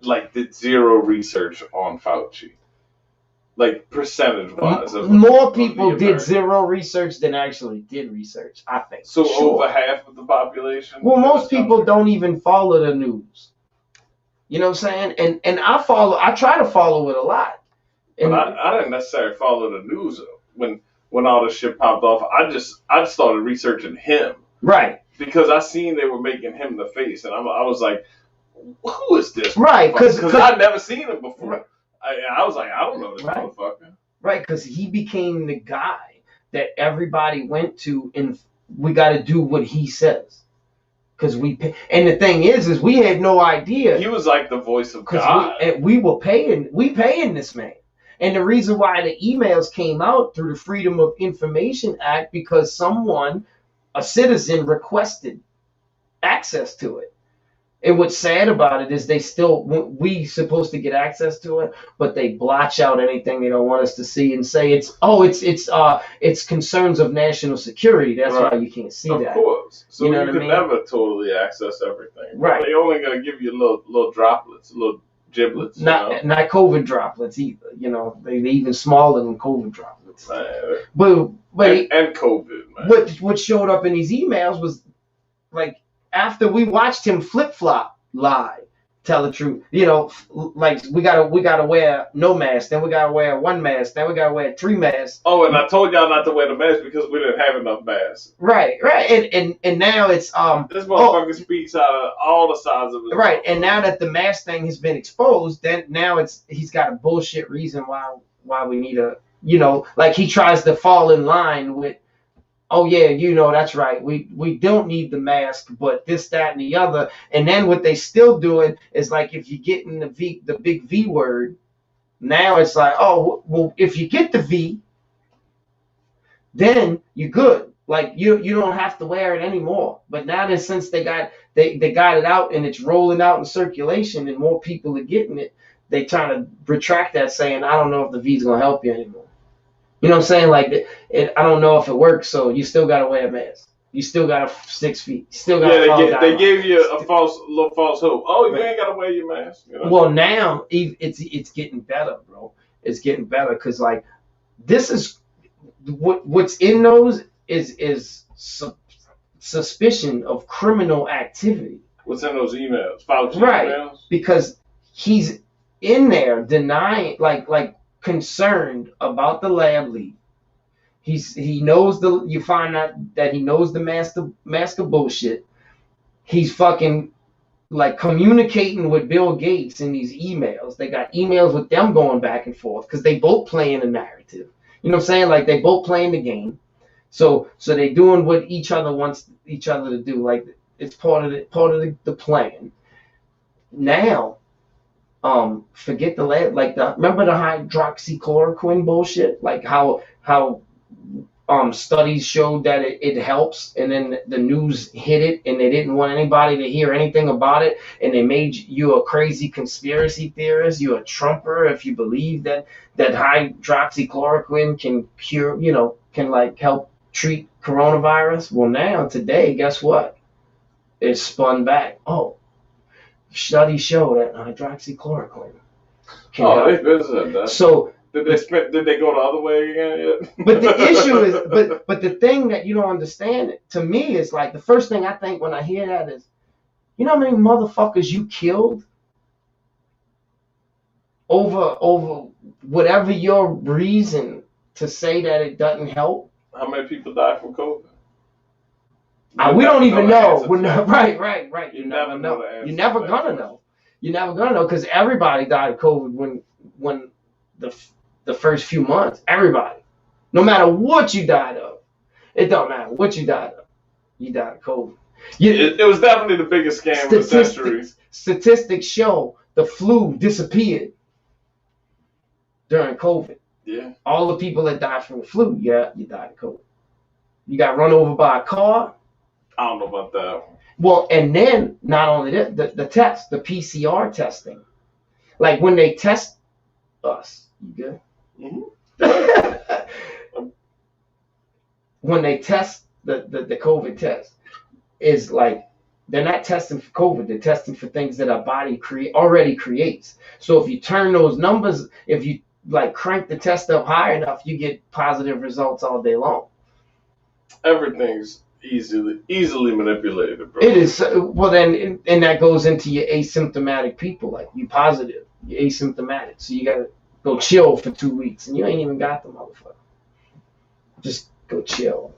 like did zero research on Fauci? Like percentage wise, more people did zero research than actually did research. I think. So over half of the population. Well, most people don't even follow the news. You know what I'm saying? And I try to follow it a lot. But I didn't necessarily follow the news when all this shit popped off. I started researching him. Right. Because I seen they were making him the face, and I was like, who is this? Right. Because I'd never seen him before. Right. I was like, I don't know this motherfucker. Right. Because he became the guy that everybody went to, and we got to do what he says. Because and the thing is we had no idea. He was like the voice of God. We paying this man. And the reason why the emails came out through the Freedom of Information Act, because a citizen requested access to it. And what's sad about it is we supposed to get access to it, but they blotch out anything they don't want us to see and say it's concerns of national security. That's why you can't see that. Of course. So you can never totally access everything. Right. They're only gonna give you little droplets, little giblets. Not COVID droplets either. You know, they're even smaller than COVID droplets. Man. But and COVID, man. What showed up in these emails was like after we watched him flip-flop lie, tell the truth. You know, like we gotta wear no mask, then we gotta wear 1 mask, then we gotta wear 3 masks. Oh, and I told y'all not to wear the mask because we didn't have enough masks. Right. And now it's this motherfucker speaks out of all the sides of his right. mouth. And now that the mask thing has been exposed, then now he's got a bullshit reason why we need like he tries to fall in line with, oh yeah, that's right. We don't need the mask, but this, that, and the other. And then what they still doing is like if you get in the big V word, now it's like, oh well, if you get the V, then you're good. Like you don't have to wear it anymore. But now that since they got it out and it's rolling out in circulation and more people are getting it, they trying to retract that, saying, I don't know if the V's gonna help you anymore. You know what I'm saying? Like, I don't know if it works, so you still gotta wear a mask. You still gotta 6 feet. You still gotta they gave you a little false hope. Oh, you ain't gotta wear your mask. You know? Well, now it's getting better, bro. It's getting better because like this is what's in those is suspicion of criminal activity. What's in those emails? Fauci Right, emails? because he's in there denying, like concerned about the lab leak. He knows you find out that he knows the mask of bullshit. He's fucking like communicating with Bill Gates in these emails. They got emails with them going back and forth because they both playing a narrative. You know what I'm saying? Like they both playing the game. So they doing what each other wants each other to do. Like it's part of the plan. Now, forget the lab. Like remember the hydroxychloroquine bullshit? Like how studies showed that it helps, and then the news hit it, and they didn't want anybody to hear anything about it, and they made you a crazy conspiracy theorist. You're a Trumper if you believe that hydroxychloroquine can cure, can like help treat coronavirus. Well, now today, guess what? It's spun back. Oh, studies show that hydroxychloroquine can help. They visited that. So. Did they go the other way again yet? But the issue is, but the thing that you don't understand, to me, is like the first thing I think when I hear that is, you know how many motherfuckers you killed over whatever your reason to say that it doesn't help? How many people died from COVID? We don't even know. Right. You never know. You're never gonna know. You're never gonna know because everybody died of COVID when the first few months. Everybody, no matter what you died of, it don't matter what you died of. You died of COVID. It was definitely the biggest scam of the century. Statistics show the flu disappeared during COVID. Yeah. All the people that died from the flu, you died of COVID. You got run over by a car. I don't know about that. Well, and then not only that, the test, the PCR testing, like when they test us, you good? Mm-hmm. When they test the COVID test, is like they're not testing for COVID, they're testing for things that our body already creates. So if you turn those numbers, if you like crank the test up high enough, you get positive results all day long. Everything's easily manipulated, bro. It is. Well, then, and that goes into your asymptomatic people. Like you positive, you're asymptomatic, so you gotta go chill for 2 weeks, and you ain't even got the motherfucker. Just go chill,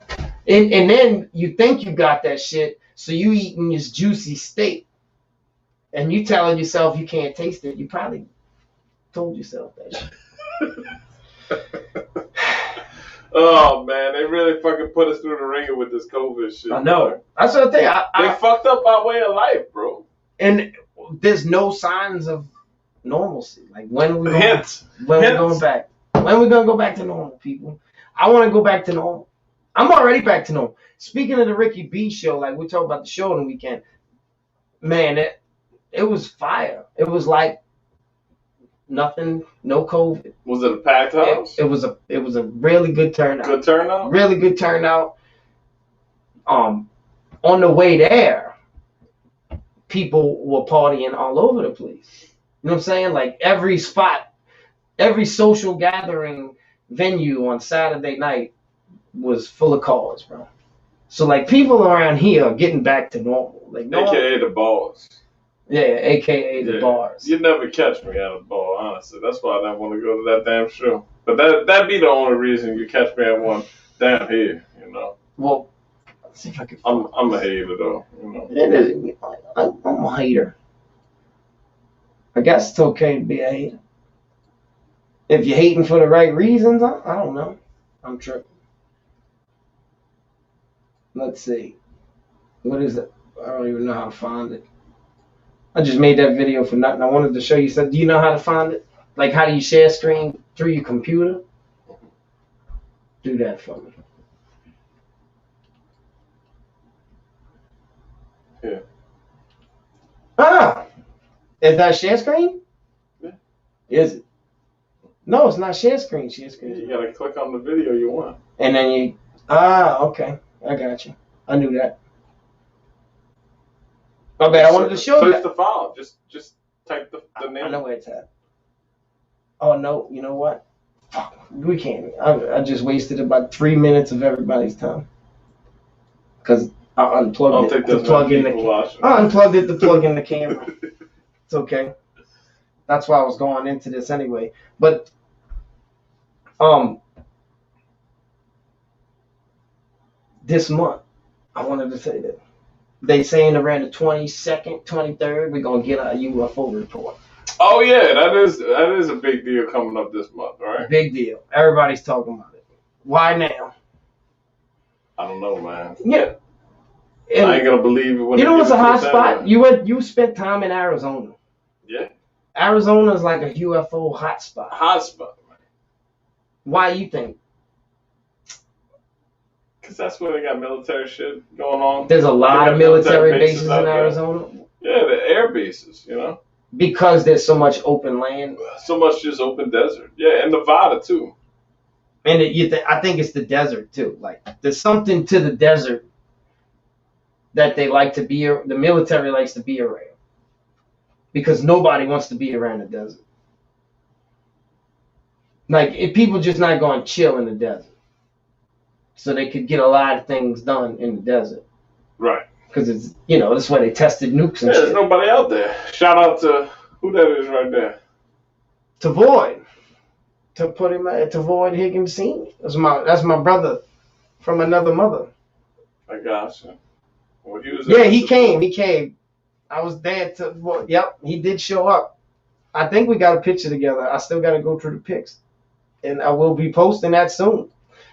and then you think you got that shit, so you eating this juicy steak, and you telling yourself you can't taste it. You probably told yourself that shit. Oh man, they really fucking put us through the ringer with this COVID shit. I know. Bro. That's the thing. They fucked up our way of life, bro. And there's no signs of normalcy. Like when we going back? When we gonna go back to normal, people? I want to go back to normal. I'm already back to normal. Speaking of the Ricky B show, like we talked about the show on the weekend, man, it was fire. It was like nothing, no COVID. Was it a packed house? It was a really good turnout. Good turnout? Really good turnout. On the way there, people were partying all over the place. You know what I'm saying? Like every spot, every social gathering venue on Saturday night was full of cars, bro. So like people around here are getting back to normal. Like AKA the bars. Yeah, AKA the bars. You'd never catch me at a bar, honestly. That's why I don't want to go to that damn show. But that'd be the only reason you catch me at one down here, you know. Well, let's see if I can. I'm a hater though, you know. It is. I'm a hater. I guess it's okay to be a hater. If you're hating for the right reasons, I don't know. I'm tripping. Let's see. What is it? I don't even know how to find it. I just made that video for nothing. I wanted to show you something. Do you know how to find it? Like, how do you share screen through your computer? Do that for me. Yeah. Ah! Is that share screen? Yeah. Is it? No, it's not share screen. Share screen. You gotta click on the video you want. And then you. Okay. I got you. I knew that. Okay, I wanted to show you. Search the file. Just type the name. I know where it's at. Oh no! You know what? We can't. I just wasted about 3 minutes of everybody's time because I unplugged it to plug in the. I unplugged it to plug in the camera. It's okay. That's why I was going into this anyway. But this month I wanted to say that they saying around the 22nd, 23rd we're gonna get our UFO report. Oh yeah, that is a big deal coming up this month, right? Big deal. Everybody's talking about it. Why now? I don't know, man. Yeah. And I ain't gonna believe it when you know what's a hot spot? You spent time in Arizona. Yeah. Arizona is like a UFO hot spot. Hot spot, man. Why you think? Because that's where they got military shit going on. There's a lot of military bases in Arizona. Yeah, the air bases, you know. Because there's so much open land. So much just open desert. Yeah, and Nevada too. And I think it's the desert too. Like there's something to the desert that they like to be. The military likes to be around. Because nobody wants to be around the desert. Like if people just not going to chill in the desert. So they could get a lot of things done in the desert. Right. Because it's, that's why they tested nukes and shit. There's nobody out there. Shout out to who that is right there. To Void. To put him to Void Higgins Sr. That's my brother from another mother. I gotcha. Well, he came. I was there yep, he did show up. I think we got a picture together. I still got to go through the pics. And I will be posting that soon.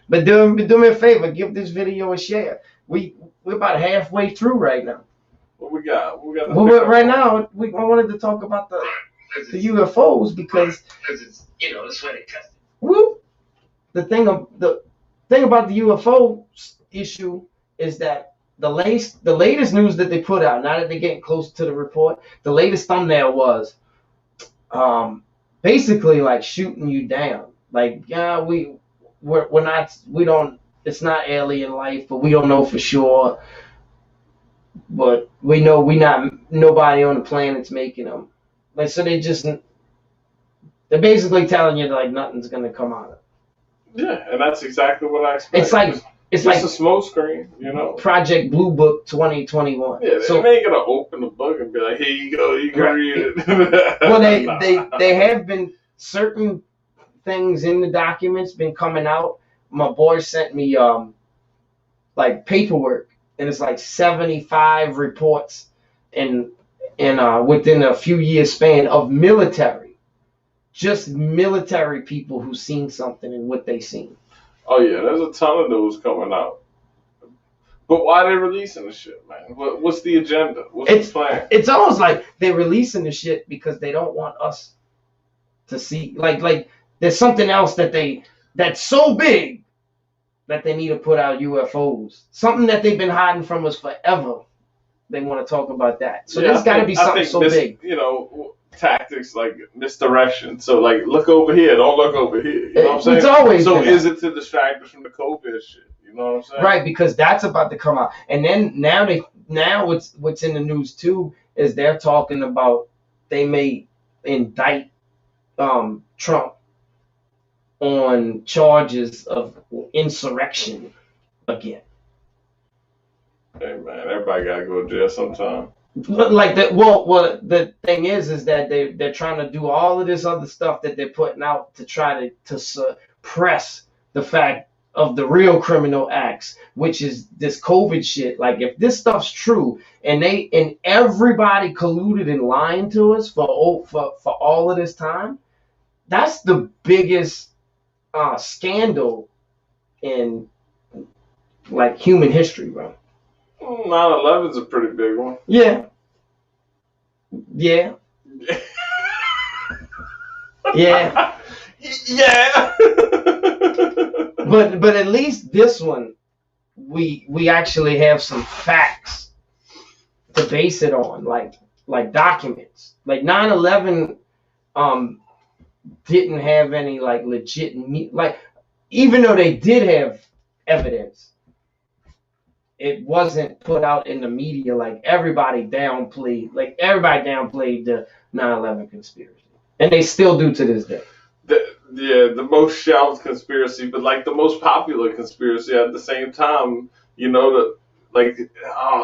But do me a favor, give this video a share. We're about halfway through right now. What we got? Right now, I wanted to talk about the UFOs because it's that's where they tested. Whoop. The thing about the UFO issue is that the latest news that they put out, now that they're getting close to the report, the latest thumbnail was basically like shooting you down. Like, yeah, it's not alien life, but we don't know for sure. But we know nobody on the planet's making them. Like, so they're basically telling you like nothing's gonna come out of it. Yeah, and that's exactly what I expect. It's like a smoke screen, Project Blue Book 2021. Yeah, they ain't gonna open the book and be like, "Here you go, you can read it." Well, they have been certain things in the documents been coming out. My boy sent me like paperwork, and it's like 75 reports and within a few years span of military people who seen something and what they seen. Oh yeah, there's a ton of those coming out. But why are they releasing the shit, man? What's the agenda? What's the plan? It's almost like they're releasing the shit because they don't want us to see. Like there's something else that's so big that they need to put out UFOs. Something that they've been hiding from us forever. They want to talk about that. So there's got to be something so big. Tactics like misdirection. So like, look over here, don't look over here. You know what I'm saying? It's always is it to distract us from the COVID shit? You know what I'm saying? Right, because that's about to come out. And then now what's in the news too is they're talking about they may indict Trump on charges of insurrection again. Hey man, everybody gotta go to jail sometime. Like that. Well, the thing is that they're trying to do all of this other stuff that they're putting out to try to suppress the fact of the real criminal acts, which is this COVID shit. Like if this stuff's true and everybody colluded and lying to us for all of this time, that's the biggest scandal in like human history, bro. 9/11's a pretty big one. Yeah. Yeah. Yeah. Yeah. But at least this one, we actually have some facts to base it on, like documents. Like 9/11, didn't have any like legit like, even though they did have evidence, it wasn't put out in the media. Like everybody downplayed the 9/11 conspiracy, and they still do to this day. The most shelved conspiracy, but like the most popular conspiracy at the same time. You know,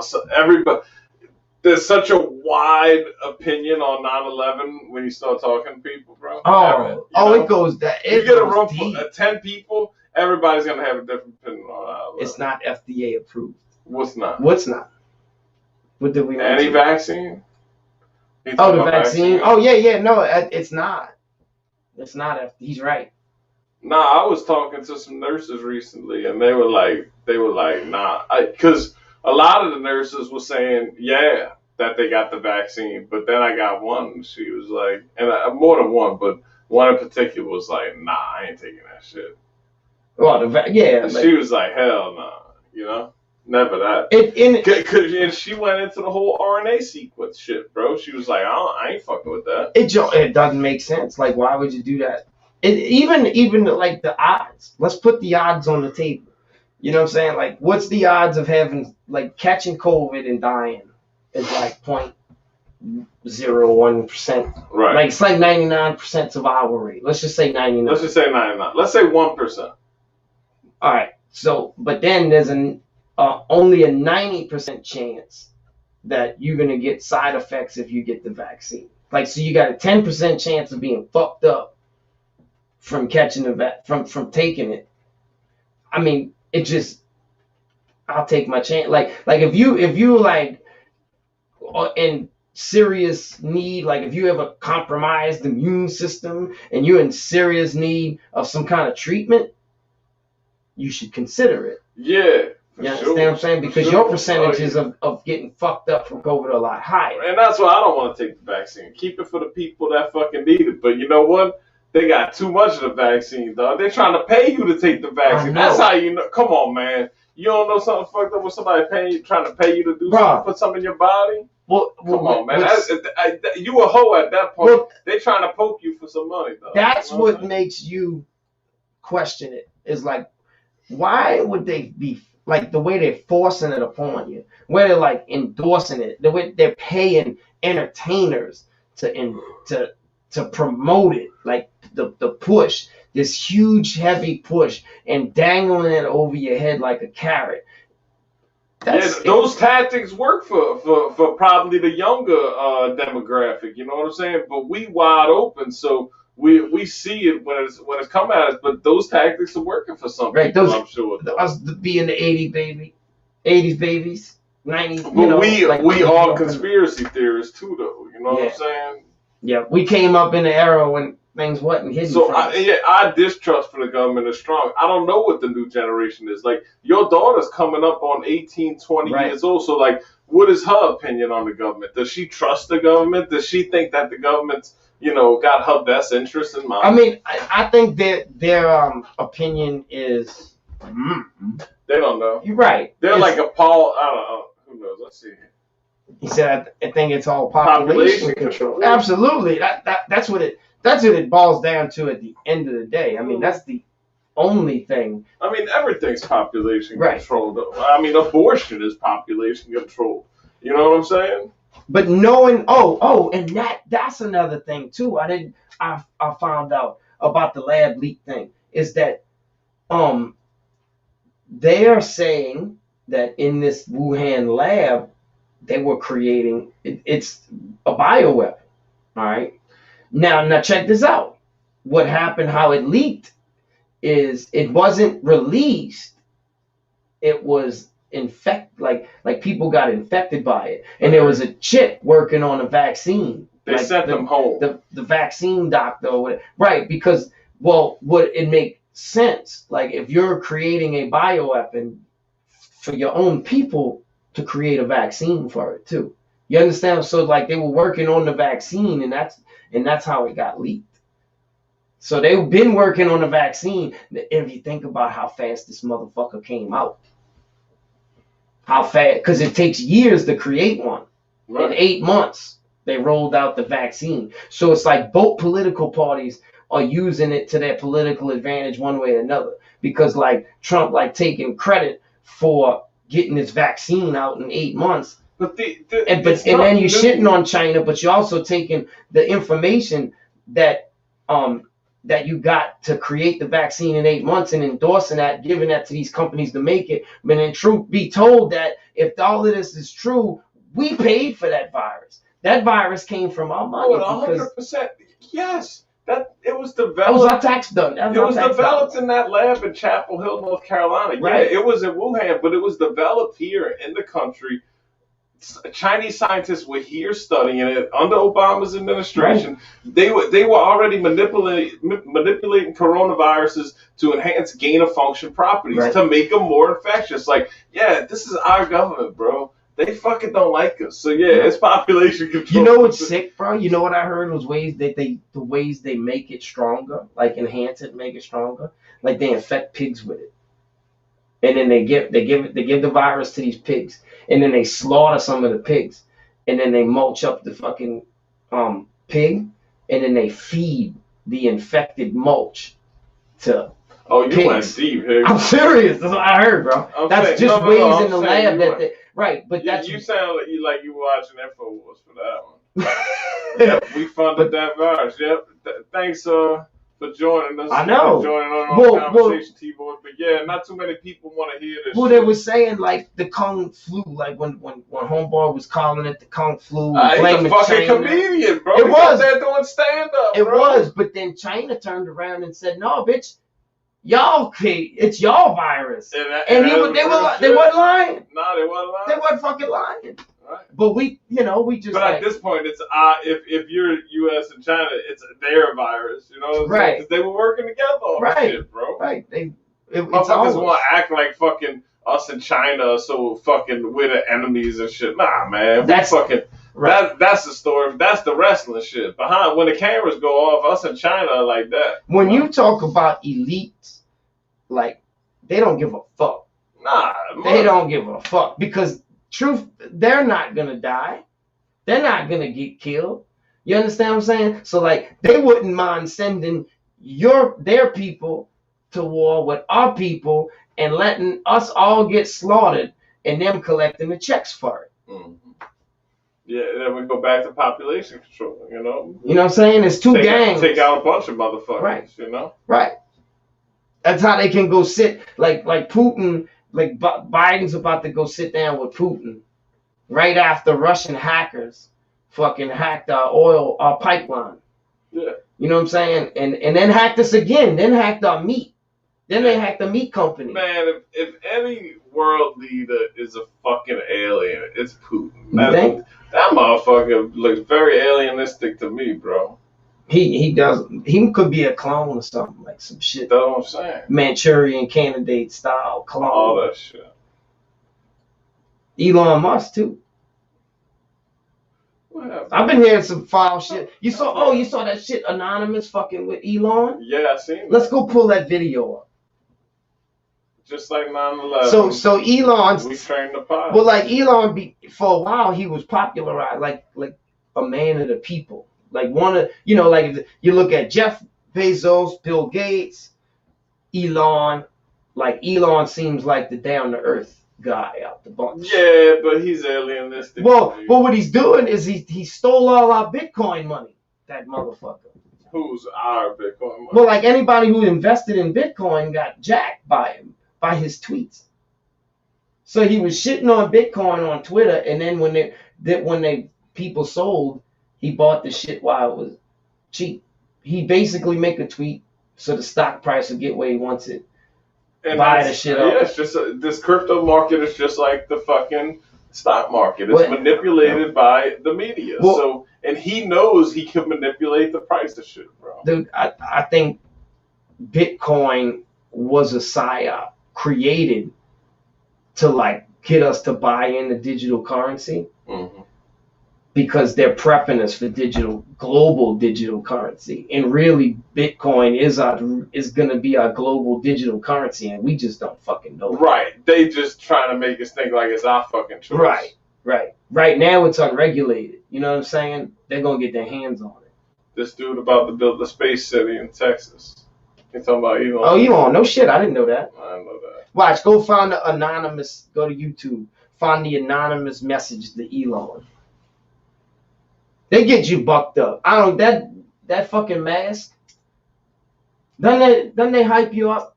so everybody. There's such a wide opinion on 9/11 when you start talking to people, bro. It goes that. You get a room of 10 people, everybody's gonna have a different opinion on 9/11. It's not FDA approved. What's not? What did we? Anti-vaccine? Oh, the vaccine. Oh yeah. No, it's not. It's not. He's right. Nah, I was talking to some nurses recently, and they were like, nah, because a lot of the nurses were saying, yeah, that they got the vaccine, but then I got one. She was like, and more than one, but one in particular was like, nah, I ain't taking that shit. Well, she was like, hell nah, you know, never that. And she went into the whole RNA sequence shit, bro. She was like, I ain't fucking with that. It doesn't make sense. Like, why would you do that? Even like the odds. Let's put the odds on the table. You know what I'm saying? Like, what's the odds of catching COVID and dying? Is like 0.01%. Right. Like, it's like 99% survival rate. Let's just say 99. Let's just say 99. Let's say 1%. All right. So, but then there's only a 90% chance that you're gonna get side effects if you get the vaccine. Like, so you got a 10% chance of being fucked up from catching from taking it. I mean, I'll take my chance. Like if you like in serious need, like if you have a compromised immune system and you're in serious need of some kind of treatment, you should consider it. Yeah. You understand what I'm saying? Because your percentages of getting fucked up from COVID are a lot higher. And that's why I don't want to take the vaccine. Keep it for the people that fucking need it. But you know what? They got too much of the vaccine, dog. They're trying to pay you to take the vaccine. That's how you know. Come on, man. You don't know something fucked up with somebody trying to pay you to do something, put something in your body? Come on, man. You a hoe at that point. They trying to poke you for some money, dog. That's what makes you question it. Is like, why would they be like the way they're forcing it upon you? Where they're like endorsing it, the way they're paying entertainers to promote it, like the push, this huge heavy push, and dangling it over your head like a carrot. Those tactics work for probably the younger demographic. You know what I'm saying? But we wide open, so we see it when it's come at us. But those tactics are working for some people. I'm sure. Us being the 80s babies, 90s. But we are conspiracy theorists too, though. You know what I'm saying? Yeah, we came up in the era when things wasn't hidden. So I distrust for the government is strong. I don't know what the new generation is. Like, your daughter's coming up on 18, 20 years old. So, like, what is her opinion on the government? Does she trust the government? Does she think that the government's, got her best interest in mind? I mean, I think their opinion is... They don't know. You're right. They're like a Paul... I don't know. Who knows? Let's see. He said, I think it's all population control. Absolutely. That's what it boils down to at the end of the day. I mean, that's the only thing. I mean, everything's population controlled. I mean, abortion is population controlled. You know what I'm saying? But knowing, and that's another thing too. I found out about the lab leak thing is that they are saying that in this Wuhan lab, they were creating it's a bioweapon. All right. Now check this out. What happened? How it leaked is it wasn't released. It was like people got infected by it, and there was a chick working on a vaccine. They sent them home. The vaccine doctor, or whatever. Right? Because would it make sense? Like if you're creating a bioweapon for your own people, to create a vaccine for it too. You understand? So like they were working on the vaccine, and that's how it got leaked. So they've been working on the vaccine. If you think about how fast this motherfucker came out, how fast, because it takes years to create one. Right. In 8 months, they rolled out the vaccine. So it's like both political parties are using it to their political advantage one way or another. Because like Trump, like taking credit for getting this vaccine out in 8 months. But and then you're shitting on China, but you're also taking the information that that you got to create the vaccine in 8 months and endorsing that, giving that to these companies to make it. But in truth be told, that if all of this is true, we paid for that virus. That virus came from our money. 100%. Yes. That it was developed. That was our tax done. It was developed in that lab in Chapel Hill, North Carolina. Right. Yeah, it was in Wuhan, but it was developed here in the country. Chinese scientists were here studying it under Obama's administration. Right. They were already manipulating coronaviruses to enhance gain of function properties to make them more infectious. Like, yeah, this is our government, bro. They fucking don't like us. So yeah, it's population control. You know what's sick, bro? You know what I heard was the ways they make it stronger, like enhance it, make it stronger. Like they infect pigs with it, and then they give the virus to these pigs, and then they slaughter some of the pigs, and then they mulch up the fucking pig, and then they feed the infected mulch to. Oh, you pigs. went deep, here. I'm serious. That's what I heard, bro. That's just ways in the lab that they. Right, but that's you sound like you were watching InfoWars for that one. Yep, we funded that virus. Yep. Thanks for joining us. I know. For joining on our conversation, T-Boy. But yeah, not too many people want to hear this. Well, they were saying like the Kung flu, like when Homeboy was calling it the Kung flu. He's a fucking comedian, bro. It was. They're doing stand up. It was, but then China turned around and said, "No, bitch. It's y'all virus," and they weren't lying. No, they weren't lying. They weren't fucking lying. Right. But we just. But at this point, it's if you're U.S. and China, it's their virus. You know what I'm saying? Because they were working together on this shit, bro. Right. Motherfuckers want to act like fucking us and China, so fucking we're the enemies and shit. Nah, man. That's fucking. Right. That's the story. That's the wrestling shit. Behind when the cameras go off, us and China are like that. When you talk about elites, like they don't give a fuck. Nah, they don't give a fuck because truth, they're not gonna die. They're not gonna get killed. You understand what I'm saying? So like they wouldn't mind sending their people to war with our people and letting us all get slaughtered and them collecting the checks for it. Mm-hmm. Yeah, then we go back to population control, you know? You know what I'm saying? It's two gangs. Take out a bunch of motherfuckers, right. You know? Right. That's how they can go sit, like Putin, like Biden's about to go sit down with Putin right after Russian hackers fucking hacked our pipeline. Yeah. You know what I'm saying? And then hacked us again, then hacked our meat. Then they hacked the meat company. Man, if any world leader is a fucking alien, it's Putin. You think? That motherfucker looks very alienistic to me, bro. He does. He could be a clone or something, like some shit. That's what I'm saying. Manchurian Candidate style clone. All that shit. Elon Musk too. I've been hearing some foul shit. You saw that shit Anonymous fucking with Elon? Yeah, I seen that. Let's go pull that video up. Just like 9/11. So Elon's we trained the pot. Well, like Elon for a while he was popularized like a man of the people. Like one of like you look at Jeff Bezos, Bill Gates, Elon. Like Elon seems like the down to earth guy out the bunch. Yeah, but he's alienistic. Well, what he's doing is he stole all our Bitcoin money. That motherfucker. Who's our Bitcoin money? Well, like anybody who invested in Bitcoin got jacked by him, by his tweets. So he was shitting on Bitcoin on Twitter, and then when people sold, he bought the shit while it was cheap. He basically make a tweet so the stock price will get where he wants it. And buy the shit up. Yeah, it's just this crypto market is just like the fucking stock market. It's manipulated by the media. And he knows he can manipulate the price of shit, bro. Dude, I think Bitcoin was a psyop created to like get us to buy into digital currency. Mm-hmm. Because they're prepping us for global digital currency, and really Bitcoin is going to be our global digital currency, and we just don't fucking know. Right? They just trying to make us think like it's our fucking choice. Right. Right now it's unregulated. You know what I'm saying? They're gonna get their hands on it. This dude about to build the space city in Texas. You talking about Elon? Oh, Elon? No shit, I didn't know that. I didn't know that. Watch, go find the anonymous. Go to YouTube. Find the anonymous message to Elon. They get you bucked up. I don't that fucking mask. Doesn't they hype you up?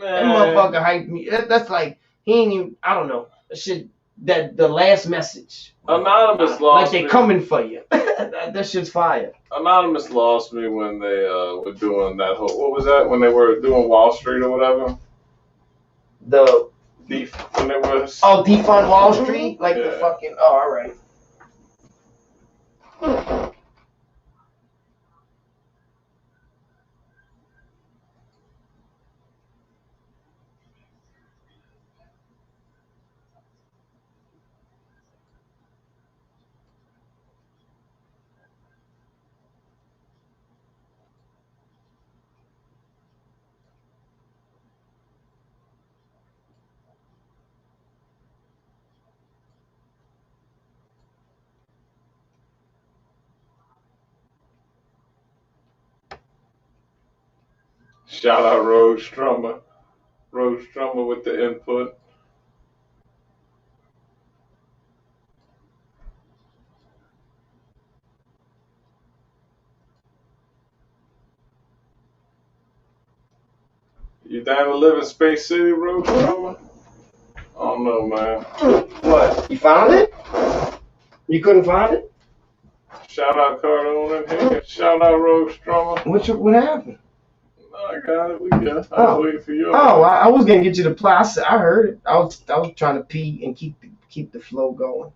That motherfucker hyped me. That's like he ain't even. I don't know. That shit. That the last message. Anonymous lost like they me. coming for you. that shit's fire. Anonymous lost me when they were doing that whole. What was that? When they were doing Wall Street or whatever. When they were. Oh, defund Wall Street, like yeah. the fucking. Oh, all right. Shout out Rogue Strummer. Rogue Strummer with the input. You down to live in Space City, Rogue Strummer? I don't know, man. What? You found it? You couldn't find it? Shout out Cardone in here. Shout out Rogue Strummer. What happened? I got it. We got it. I was waiting for you. Oh, I was gonna get you to play. I heard it. I was trying to pee and keep the flow going.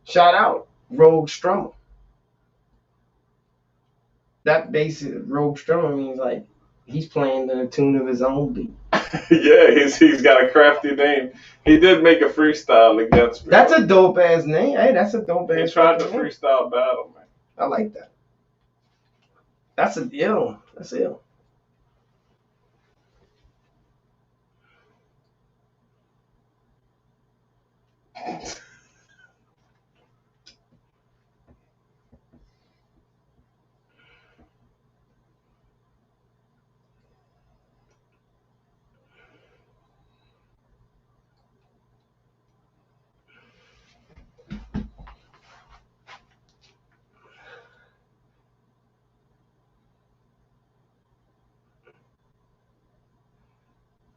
Shout out Rogue Strummer. That basic Rogue Strummer means like he's playing to the tune of his own beat. Yeah, he's got a crafty name. He did make a freestyle against me. That's a dope ass name. Hey, that's a dope ass. He tried to name. freestyle battle, man. I like that. That's ill. That's ill.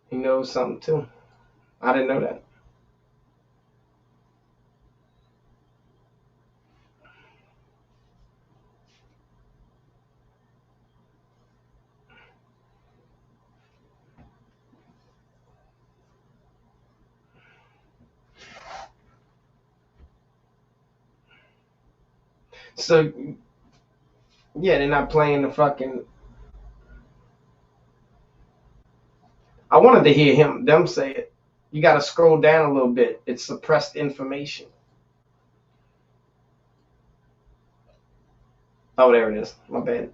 He knows something too. I didn't know that. So, yeah, they're not playing the fucking. I wanted to hear them say it. You got to scroll down a little bit. It's suppressed information. Oh, there it is. My bad.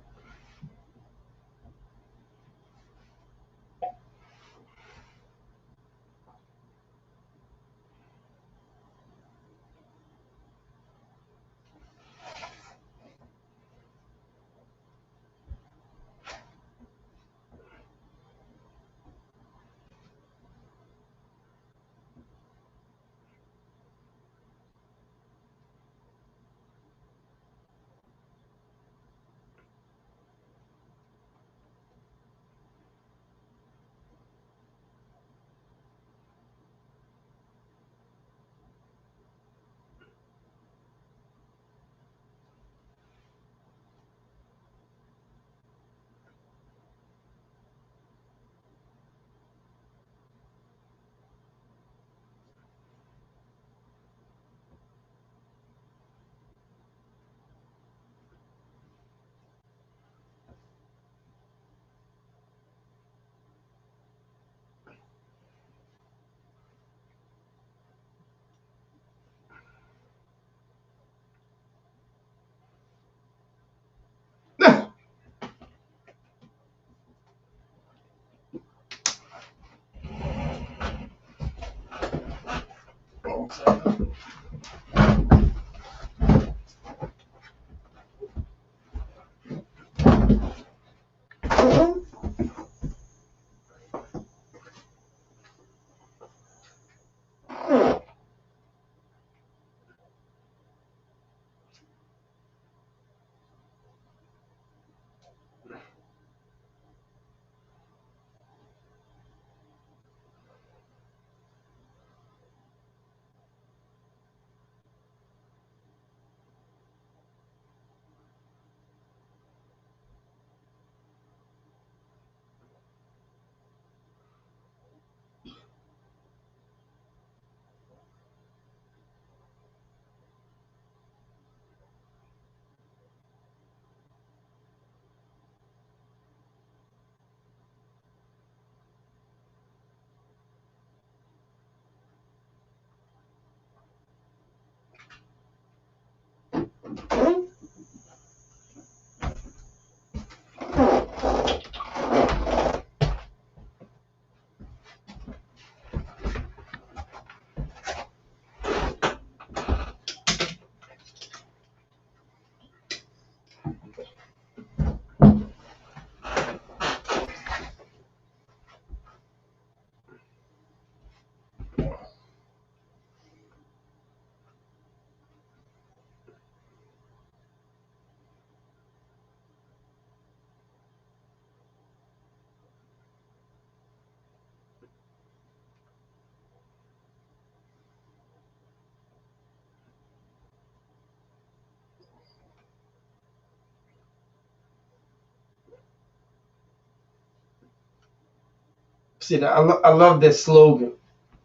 See, I love that slogan.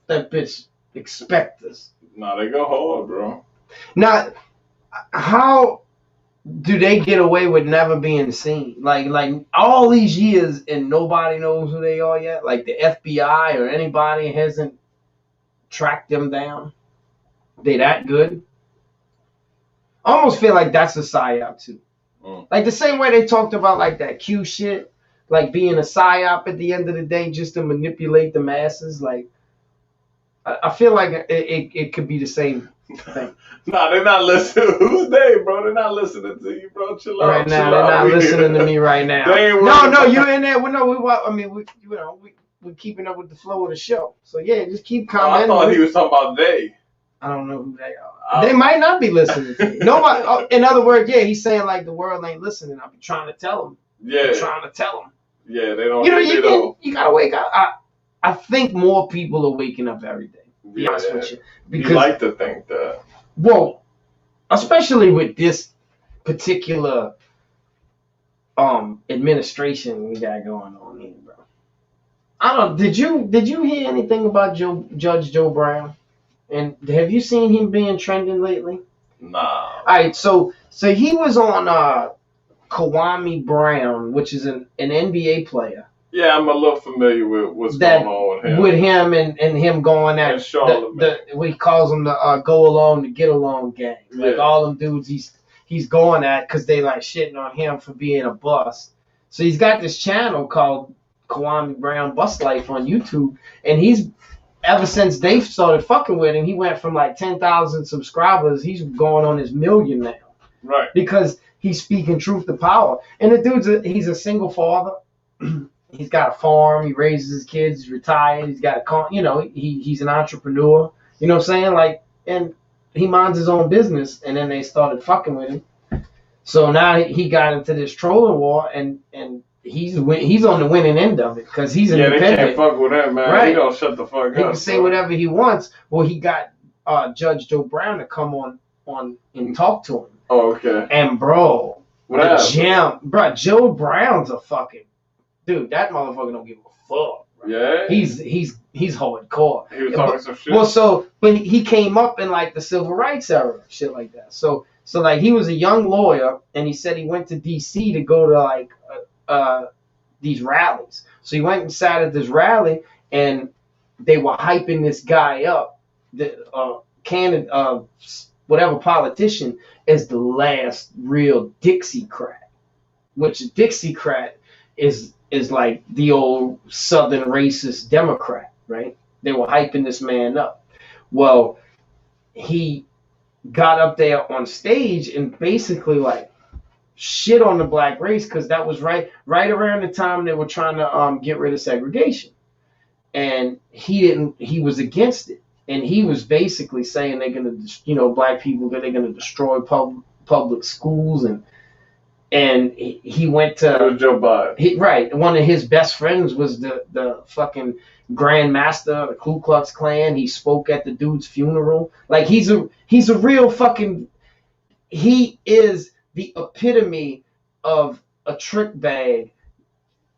That bitch expect us. Nah, they go hard, bro. Now, how do they get away with never being seen? Like all these years and nobody knows who they are yet? Like the FBI or anybody hasn't tracked them down? They that good? I almost feel like that's a psyop too. Like the same way they talked about like that Q shit, like being a psyop at the end of the day just to manipulate the masses. Like I feel like it could be the same thing. Nah, they're not listening. Who's they, bro? They're not listening to you, bro. Chill out. Right now, they're not listening to me right now. No, you in there? Well, no, we're keeping up with the flow of the show. So yeah, just keep commenting. I thought he was talking about they. I don't know who they are. They might not be listening to me. Nobody. In other words, yeah, he's saying like the world ain't listening. I'm trying to tell them. Yeah. I'm trying to tell them. Yeah, they don't. You gotta wake up. I think more people are waking up every day. To be honest with you, because you like to think that. Well, especially with this particular administration we got going on here, bro. I don't. Did you hear anything about Judge Joe Brown? And have you seen him being trending lately? Nah. All right, so he was on Kwame Brown, which is an NBA player. Yeah, I'm a little familiar with what's going on with him. With him and him going at what he calls them the go along to get along gang. Like all them dudes he's going at because they like shitting on him for being a bust. So he's got this channel called Kwame Brown Bust Life on YouTube, and he's ever since they started fucking with him, he went from like 10,000 subscribers. He's going on his million now. Right. Because he's speaking truth to power. And the he's a single father. He's got a farm. He raises his kids. He's retired. He's got he's an entrepreneur. You know what I'm saying? Like, and he minds his own business. And then they started fucking with him. So now he got into this trolling war, and he's on the winning end of it because he's independent. Yeah, they can't fuck with him, man. Right. He don't shut the fuck up. He can say whatever he wants. Well, he got Judge Joe Brown to come on and talk to him. Oh, okay. And bro, Joe Brown's a fucking dude. That motherfucker don't give a fuck. Bro. Yeah. He's hardcore. He was talking some shit. Well, but he came up in like the civil rights era, shit like that. So like he was a young lawyer, and he said he went to D.C. to go to like these rallies. So he went and sat at this rally, and they were hyping this guy up, the candidate, whatever politician, as the last real Dixiecrat, which a Dixiecrat is like the old Southern racist Democrat, right? They were hyping this man up. Well, he got up there on stage and basically like shit on the black race because that was right around the time they were trying to get rid of segregation, and he was against it, and he was basically saying they're gonna black people they're gonna destroy public schools, and he went to Joe Biden. One of his best friends was the fucking Grand Master of the Ku Klux Klan. He spoke at the dude's funeral. Like he's a real fucking. He is the epitome of a trick bag,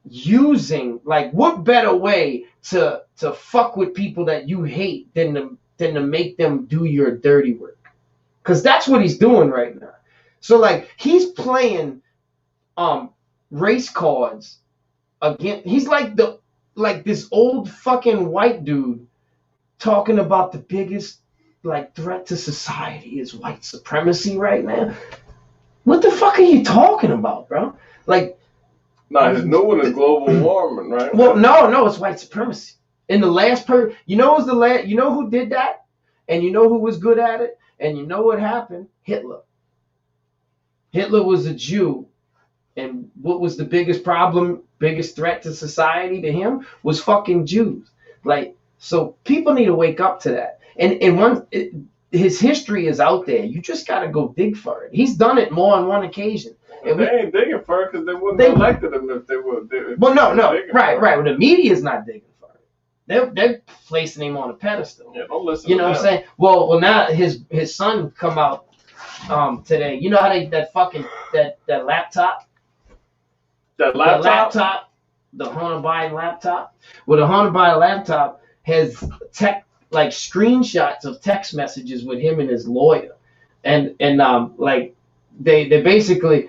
using like what better way to fuck with people that you hate than to make them do your dirty work, because that's what he's doing right now. So like he's playing race cards again. He's like this old fucking white dude talking about the biggest like threat to society is white supremacy right now. What the fuck are you talking about, bro? Like, his new one is global warming, right? Well, no, it's white supremacy. In the last you know who did that, and you know who was good at it, and you know what happened? Hitler. Hitler was a Jew, and what was the biggest problem, biggest threat to society to him was fucking Jews. Like, so people need to wake up to that. And his history is out there. You just got to go dig for it. He's done it more on one occasion. And they ain't digging for it because they wouldn't have elected him if they were. Well, no, right. Well, the media's not digging for it. They're placing him on a pedestal. Yeah, don't listen. You know what I'm saying? Well, now his son come out today. You know how that laptop. That laptop. the Hunter Biden laptop? Well, the Hunter Biden laptop has like screenshots of text messages with him and his lawyer, and like they basically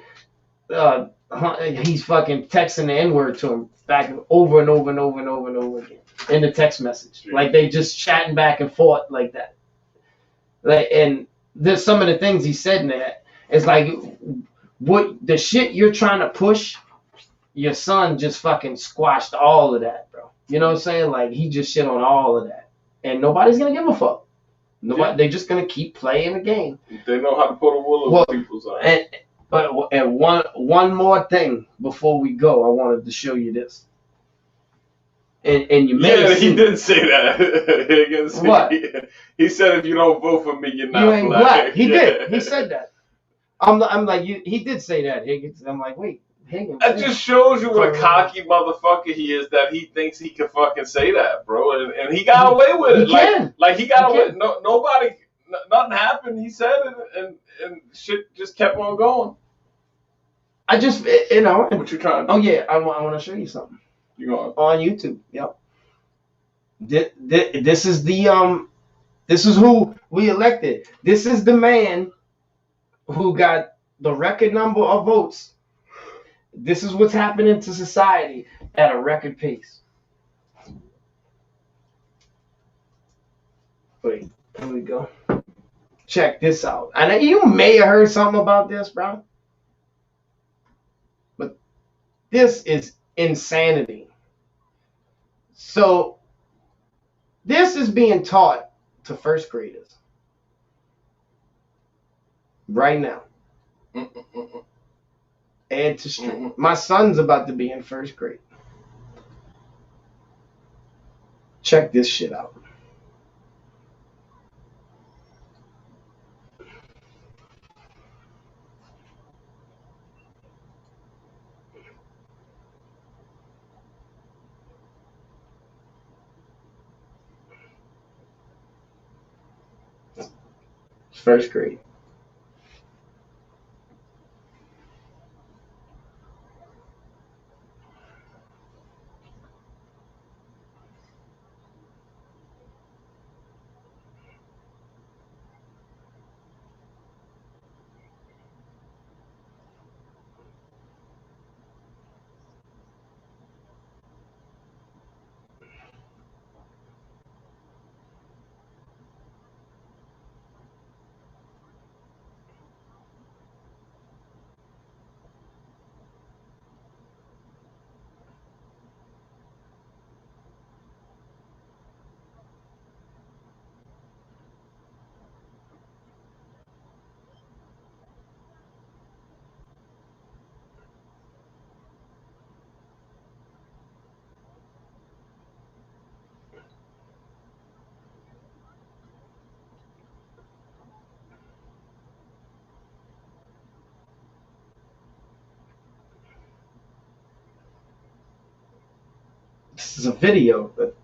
he's fucking texting the N-word to him back over and over and over and over and over again in the text message. Like they just chatting back and forth like that. Like, and there's some of the things he said in that. It's like, what the shit you're trying to push, your son just fucking squashed all of that, bro. You know what I'm saying? Like he just shit on all of that, and nobody's gonna give a fuck. Nobody, they're just gonna keep playing the game. They know how to put a wool over people's eyes. And one more thing before we go, I wanted to show you this. And you may have seen, he did say that. Higgins. What? He said, if you don't vote for me, you're not you ain't black. He Yeah. did. He said that. I'm like, he did say that, Higgins. I'm like, wait, Higgins. That just shows you what a cocky motherfucker he is, that he thinks he can fucking say that, bro. And he got away with it. He got away. Nobody, nothing happened. He said it, and shit just kept on going. I just, What you trying to do? Oh, yeah, I want to show you something. You going? On YouTube, yep. This is this is who we elected. This is the man who got the record number of votes. This is what's happening to society at a record pace. Wait, here we go. Check this out. And you may have heard something about this, bro. But this is insanity. So this is being taught to first graders right now. Add to stream. My son's about to be in first grade. Check this shit out. First grade. This is a video, but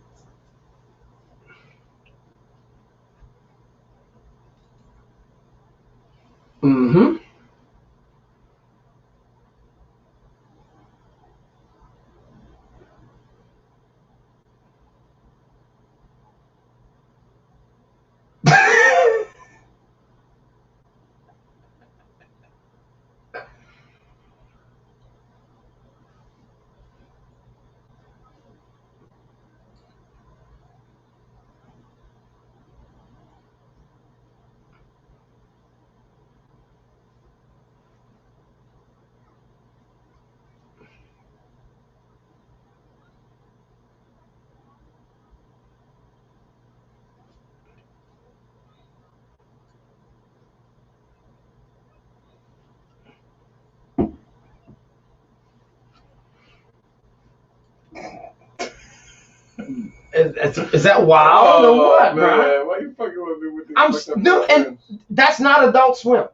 is that wild or what, man, bro? why you fucking with me with this? And that's not Adult Swim.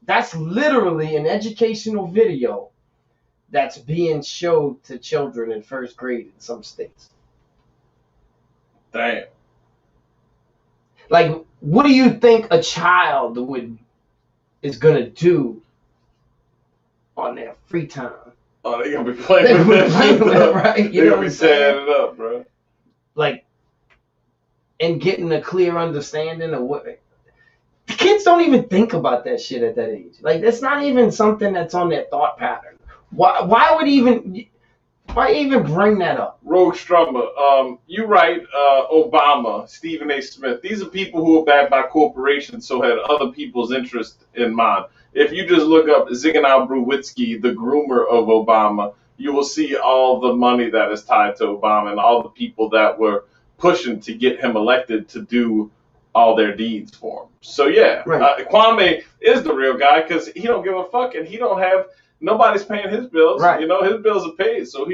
That's literally an educational video that's being showed to children in first grade in some states. Damn. Like, what do you think a child is gonna do on their free time? Oh, they gonna be playing They with be that playing shit, with it, though. right? You They know gonna what be I'm saying? tearing it up, bro. Like, and getting a clear understanding of what the kids don't even think about that shit at that age. Like, that's not even something that's on their thought pattern. Why even bring that up? Rogue Strummer, you right, Obama, Stephen A. Smith. These are people who are backed by corporations, so had other people's interest in mind. If you just look up Zygmunt Brzezinski, the groomer of Obama, you will see all the money that is tied to Obama and all the people that were pushing to get him elected to do all their deeds for him. So yeah, Right. Kwame is the real guy because he don't give a fuck and he don't have nobody's paying his bills. Right. You know, his bills are paid, so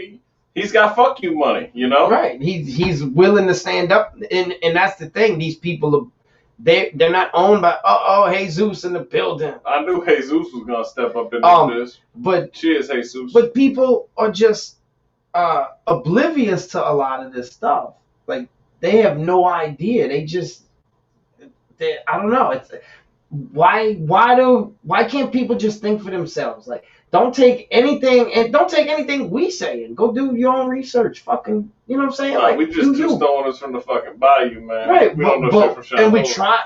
he's got fuck you money, you know? Right. He's willing to stand up, and that's the thing. These people are they're not owned by Jesus in the building. I knew Jesus was gonna step up in this. But Cheers, Jesus. But people are just oblivious to a lot of this stuff. Like, they have no idea. I don't know. It's why can't people just think for themselves? Like, don't take anything we say and go do your own research. Fucking, you know what I'm saying? Like, we just two stoners from the fucking bayou, man. Right, we don't know shit from Shanghai. and we try,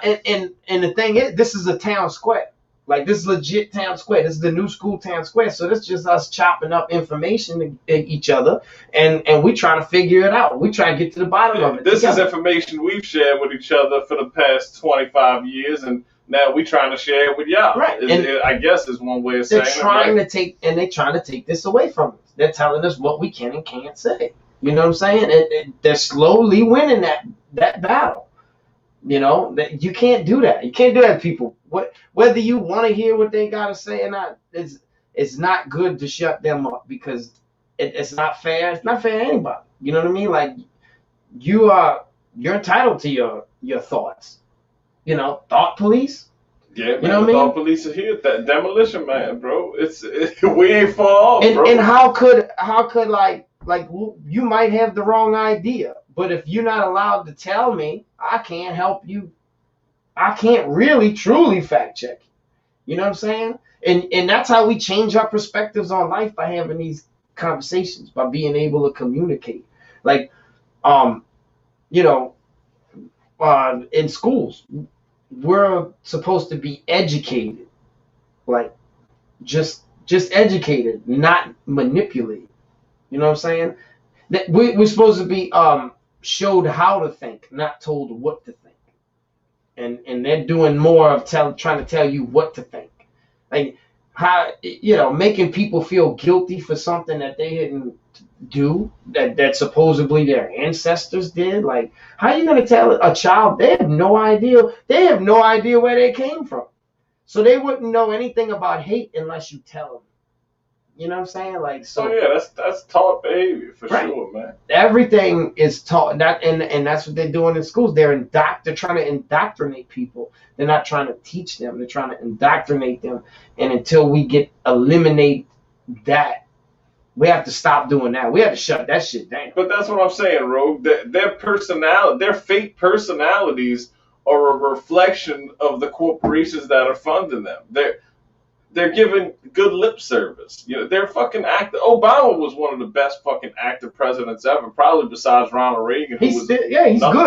and the thing is, this is a town square. Like, this is legit town square. This is the new school town square. So that's just us chopping up information to each other, and we trying to figure it out. We try to get to the bottom of it. This together. is information we've shared with each other for the past 25 years, and now we trying to share it with y'all. Right. I guess is one way of saying they're it. trying to take this away from us. They're telling us what we can and can't say. You know what I'm saying? And they're slowly winning that battle. You know, that you can't do that. You can't do that to people. Whether you want to hear what they gotta say or not, it's not good to shut them up, because it's not fair. It's not fair to anybody. You know what I mean? Like, you're entitled to your thoughts. You know, thought police. Yeah, man, you know what I mean? Thought police are here. That demolition man, bro. We ain't far off, bro. And how could like you might have the wrong idea, but if you're not allowed to tell me, I can't help you. I can't really truly fact check you. You know what I'm saying? And that's how we change our perspectives on life, by having these conversations, by being able to communicate. Like, you know, in schools, we're supposed to be educated, like just educated, not manipulated. You know what I'm saying? That we're supposed to be showed how to think, not told what to think. And they're doing more of trying to tell you what to think. Like, how, you know, making people feel guilty for something that they didn't do, that supposedly their ancestors did. Like, how are you going to tell a child? They have no idea where they came from. So they wouldn't know anything about hate unless you tell them. You know what I'm saying? Like, so. Oh yeah, that's taught behavior for Right. sure, man. Everything is taught, and that's what they're doing in schools. They're trying to indoctrinate people. They're not trying to teach them. They're trying to indoctrinate them. And until we eliminate that, we have to stop doing that. We have to shut that shit down. But that's what I'm saying, Rogue. Their fake personalities are a reflection of the corporations that are funding them. They're giving good lip service. You know, they're fucking active. Obama was one of the best fucking active presidents ever, probably besides Ronald Reagan, who He's was good.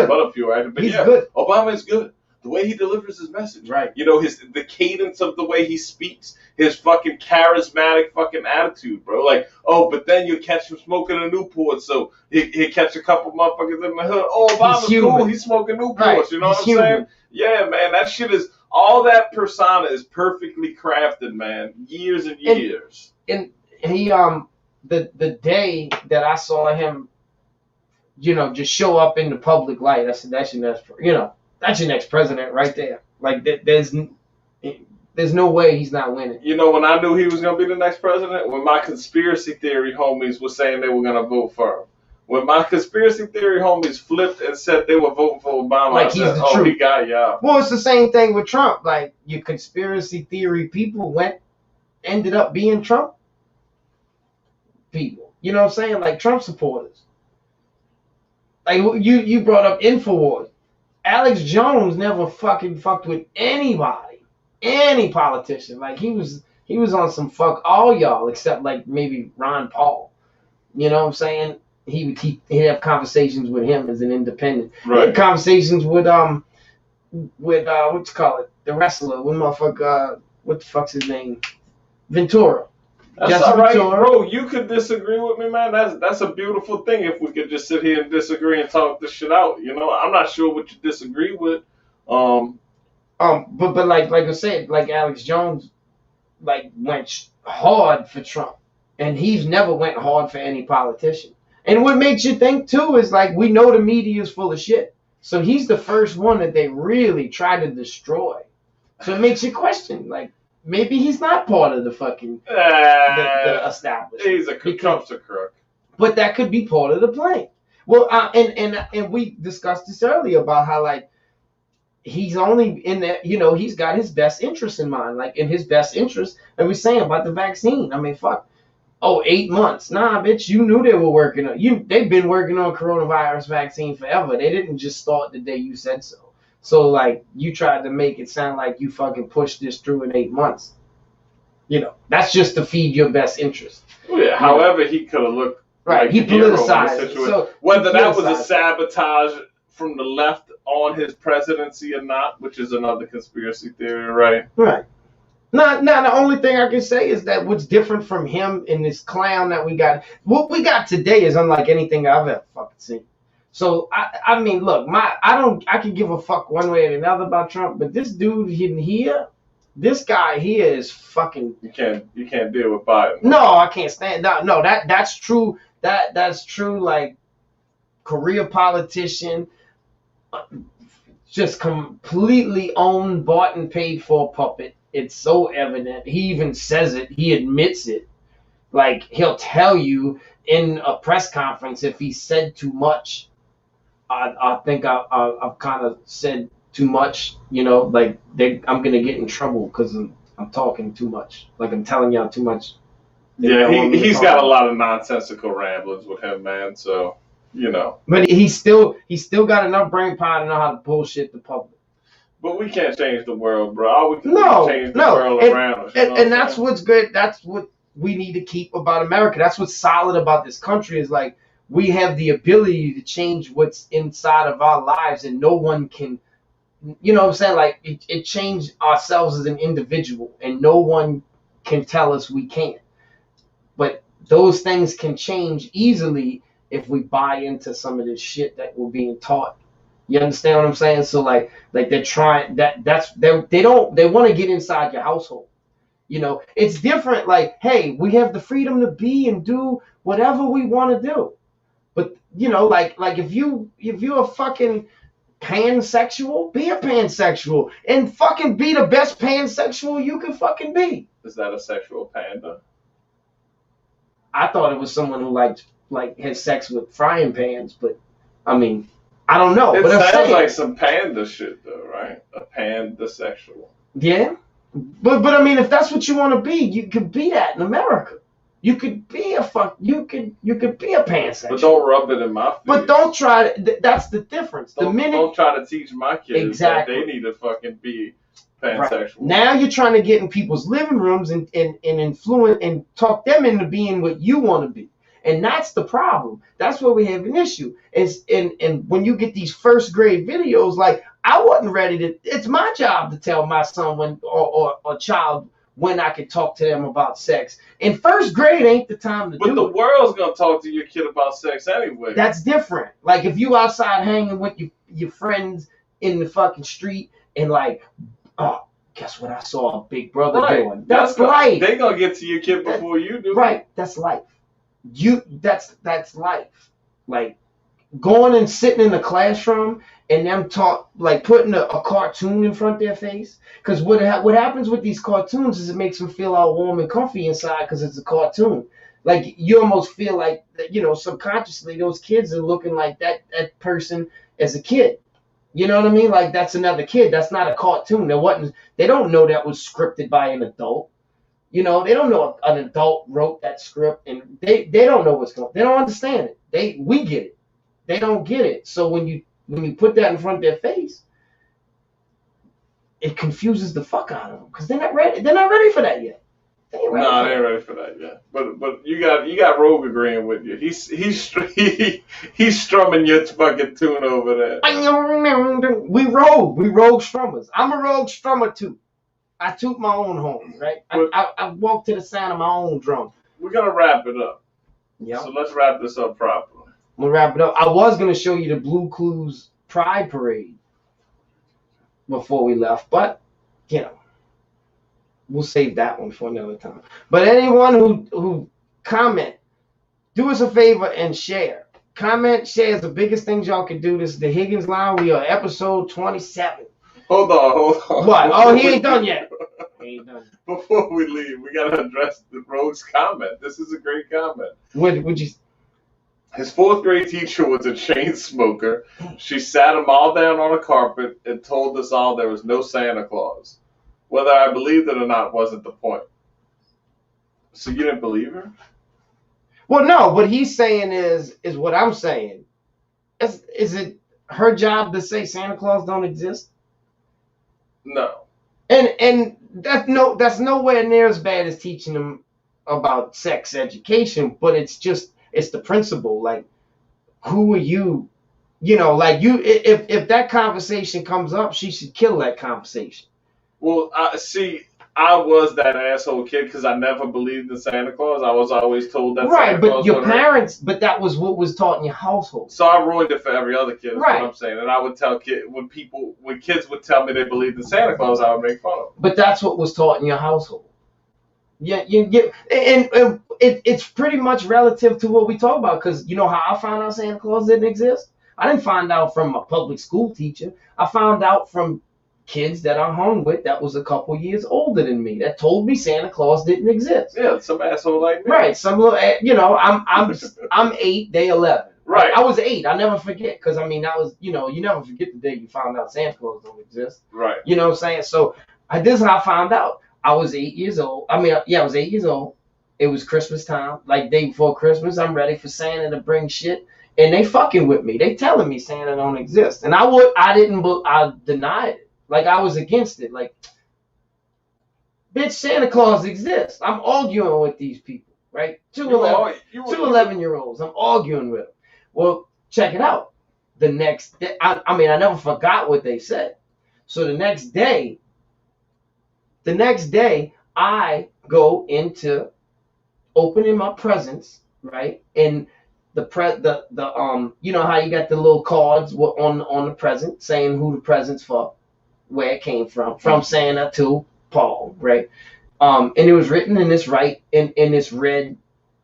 but a pure actor. But He's yeah, good. Obama is good. The way he delivers his message, Right. You know, the cadence of the way he speaks, his fucking charismatic fucking attitude, bro. Like, but then you catch him smoking a Newport, so he catch a couple motherfuckers in the hood. Oh, Obama's cool. He's smoking Newports. Right. You know what I'm saying? Yeah, man, that shit is. All that persona is perfectly crafted, man. Years and years. And he the day that I saw him, you know, just show up in the public light, I said, that's your next president right there. Like, there's no way he's not winning. You know, when I knew he was gonna be the next president, when my conspiracy theory homies were saying they were gonna vote for him. When my conspiracy theory homies flipped and said they were voting for Obama, Like, I he's said, the truth. He got y'all. Well, it's the same thing with Trump. Like, your conspiracy theory people ended up being Trump people. You know what I'm saying? Like, Trump supporters. Like, you brought up InfoWars. Alex Jones never fucking fucked with anybody, any politician. Like, he was He was on some fuck all y'all except like maybe Ron Paul. You know what I'm saying? He'd have conversations with him as an independent. He had conversations with what you call it, the wrestler, what the fuck's his name? Ventura. That's Jesse all right, Ventura. bro. You could disagree with me, man. That's a beautiful thing if we could just sit here and disagree and talk this shit out. You know, I'm not sure what you disagree with. But like I said, like Alex Jones, like went hard for Trump, and he's never went hard for any politician. And what makes you think too is like we know the media is full of shit, so he's the first one that they really try to destroy. So it makes you question, like maybe he's not part of the fucking the establishment. Trump's a crook. But that could be part of the plan. Well, and we discussed this earlier about how like he's only in that, you know, he's got his best interest in mind. Like in his best interest, like we're saying about the vaccine. I mean, fuck. Oh, 8 months. Nah, bitch, you knew they were working on they've been working on coronavirus vaccine forever. They didn't just start the day you said so. So like you tried to make it sound like you fucking pushed this through in 8 months. You know, that's just to feed your best interest. Yeah, however, he could have looked right. Like he politicized it. So whether that was a sabotage from the left on his presidency or not, which is another conspiracy theory, right? Right. Now, the only thing I can say is that what's different from him and this clown that we got, what we got today is unlike anything I've ever fucking seen. So I mean, look, I can give a fuck one way or another about Trump, but this dude in here, this guy here is fucking. You can't deal with Biden. No, I can't stand. No, that's true. That's true. Like career politician. Just completely owned, bought, and paid for puppet. It's so evident. He even says it. He admits it. Like, he'll tell you in a press conference if he said too much. I think I've kind of said too much. You know, like, I'm going to get in trouble because I'm talking too much. Like, I'm telling y'all too much. Yeah, he's got a lot of nonsensical ramblings with him, man. So, you know. But he's still got enough brain power to know how to bullshit the public. But we can't change the world, bro. All we can do is change the world around us. And that's what's good. That's what we need to keep about America. That's what's solid about this country is like we have the ability to change what's inside of our lives, and no one can. You know what I'm saying? Like it changed ourselves as an individual, and no one can tell us we can't. But those things can change easily if we buy into some of this shit that we're being taught. You understand what I'm saying? So like they're trying they want to get inside your household. You know, it's different. Like, hey, we have the freedom to be and do whatever we want to do. But you know, like if you're a fucking pansexual, be a pansexual and fucking be the best pansexual you can fucking be. Is that a sexual panda? I thought it was someone who like had sex with frying pans, but I mean, I don't know. It but sounds like some panda shit, though, right? A pandasexual. Yeah, but I mean, if that's what you want to be, you could be that in America. You could be you could be a pansexual. But don't rub it in my face. But don't try to. That's the difference. Don't try to teach my kids that they need to fucking be pansexual. Right. Now you're trying to get in people's living rooms and influence and talk them into being what you want to be. And that's the problem. That's where we have an issue. And when you get these first grade videos, like I wasn't ready to. It's my job to tell my son or child when I can talk to them about sex. In first grade ain't the time to do it. But the world's gonna talk to your kid about sex anyway. That's different. Like if you outside hanging with your friends in the fucking street and like, oh, guess what I saw a big brother doing? That's life. They gonna get to your kid before you do. Right. That's life. That's life. Like going and sitting in the classroom and them putting a cartoon in front of their face. Because what happens with these cartoons is it makes them feel all warm and comfy inside because it's a cartoon. Like you almost feel like, you know, subconsciously those kids are looking like that person as a kid. You know what I mean? Like that's another kid. That's not a cartoon. They don't know that was scripted by an adult. You know, they don't know an adult wrote that script, and they don't know what's going on. They don't understand it. We get it. They don't get it. So when you put that in front of their face, it confuses the fuck out of them because they're not ready. They're not ready for that yet. They ain't ready Nah, for they ain't that. ready for that yet. But you got Rogue agreeing with you. He's strumming your fucking tune over there. We rogue strummers. I'm a rogue strummer too. I toot my own horn, right? I walk to the sound of my own drum. We're gonna wrap it up. Yeah. So let's wrap this up properly. I'm gonna wrap it up. I was gonna show you the Blue Clues Pride Parade before we left, but you know, we'll save that one for another time. But anyone who comment, do us a favor and share. Comment, share is the biggest thing y'all can do. This is the Higgins Line. We are episode 27. Hold on. What? Oh, he ain't done yet. He ain't done. Before we leave, we gotta address the Rogue's comment. This is a great comment. Would you? His fourth grade teacher was a chain smoker. She sat him all down on a carpet and told us all there was no Santa Claus. Whether I believed it or not wasn't the point. So you didn't believe her? Well, no. What he's saying is what I'm saying. Is it her job to say Santa Claus don't exist? No. And that's nowhere near as bad as teaching them about sex education, but it's the principle. Like, who are you? You know, like if that conversation comes up, she should kill that conversation. Well, I was that asshole kid because I never believed in Santa Claus. I was always told that Right, Santa but Claus your wasn't real. parents, but that was what was taught in your household. So I ruined it for every other kid. Is Right. what I'm saying. And I would tell when kids would tell me they believed in Santa Claus, I would make fun of them. But that's what was taught in your household. Yeah, you get, and it's pretty much relative to what we talk about. Because you know how I found out Santa Claus didn't exist? I didn't find out from a public school teacher. I found out from kids that I hung with that was a couple years older than me that told me Santa Claus didn't exist. Yeah, some asshole like me. Right, some little, you know, I'm 8, they 11. Right. I was 8. I never forget because I mean that was, you know, you never forget the day you found out Santa Claus don't exist. Right. You know what I'm saying? So this is how I found out. I was 8 years old. I mean, yeah, I was 8 years old. It was Christmas time, like day before Christmas. I'm ready for Santa to bring shit, and they fucking with me. They telling me Santa don't exist, and I denied it. Like I was against it. Like, bitch, Santa Claus exists. I'm arguing with these people, right? Two 11-year-olds. I'm arguing with them. Well, check it out. The next day, I mean, I never forgot what they said. So the next day, I go into opening my presents, right? And the you know how you got the little cards on the present saying who the present's for, where it came from Santa to Paul, right? And it was written in this in this red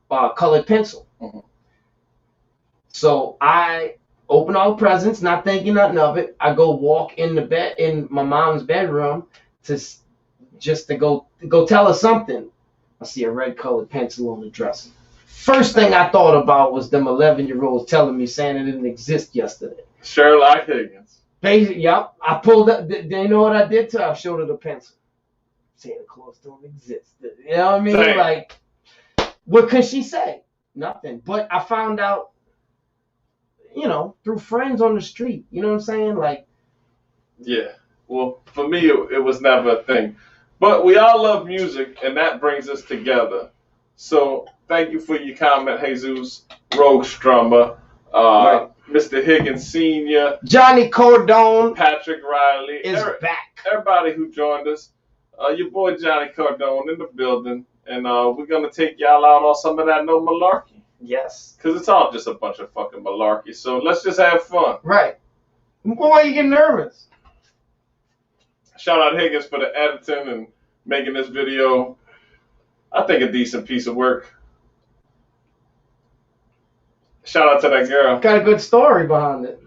colored pencil. Mm-hmm. So I open all the presents, not thinking nothing of it. I go walk in my mom's bedroom to go tell her something. I see a red colored pencil on the dresser. First thing I thought about was them 11-year-olds telling me Santa didn't exist yesterday. Sherlock Higgins. Basically, yep. I pulled up. They know what I did to her? I showed her the pencil. Santa Claus don't exist. You know what I mean? Same. Like, what could she say? Nothing. But I found out, you know, through friends on the street. You know what I'm saying? Like, yeah. Well, for me, it was never a thing. But we all love music, and that brings us together. So thank you for your comment, Jesus, Rogue Strummer, right. Mr. Higgins Sr., Johnny Cordone Patrick Riley, is back. Everybody who joined us. Your boy Johnny Cordone in the building. And we're going to take y'all out on some of that no malarkey. Yes. Because it's all just a bunch of fucking malarkey. So let's just have fun. Right. Why you get nervous? Shout out Higgins for the editing and making this video, I think, a decent piece of work. Shout out to that girl. Got a good story behind it.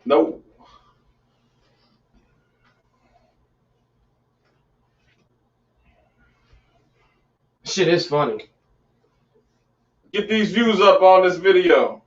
No. Shit is funny. Get these views up on this video.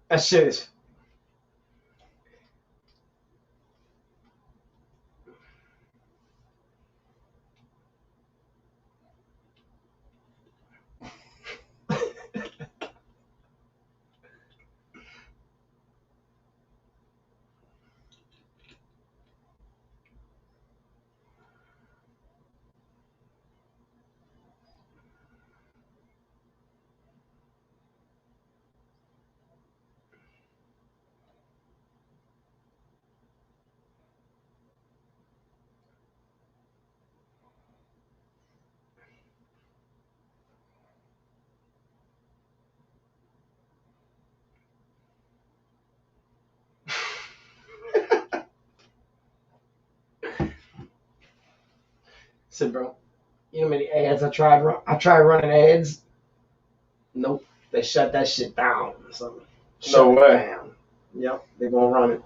That shit is. Said, bro, you know how many ads I tried running ads. Nope, they shut that shit down. So No way. Down. Yep, they're gonna run it.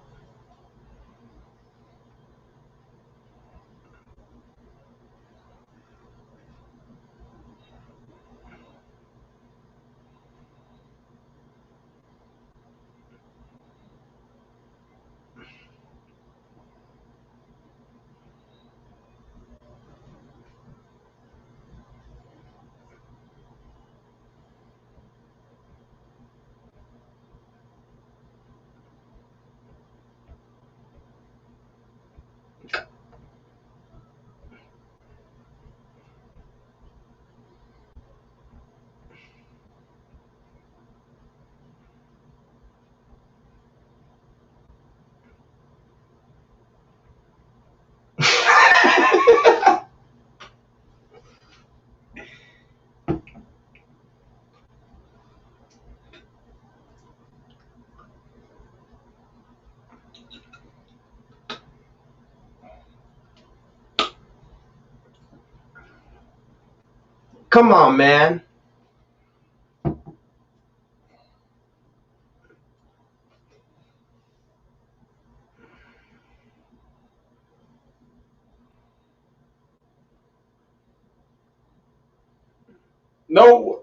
Come on, man. No.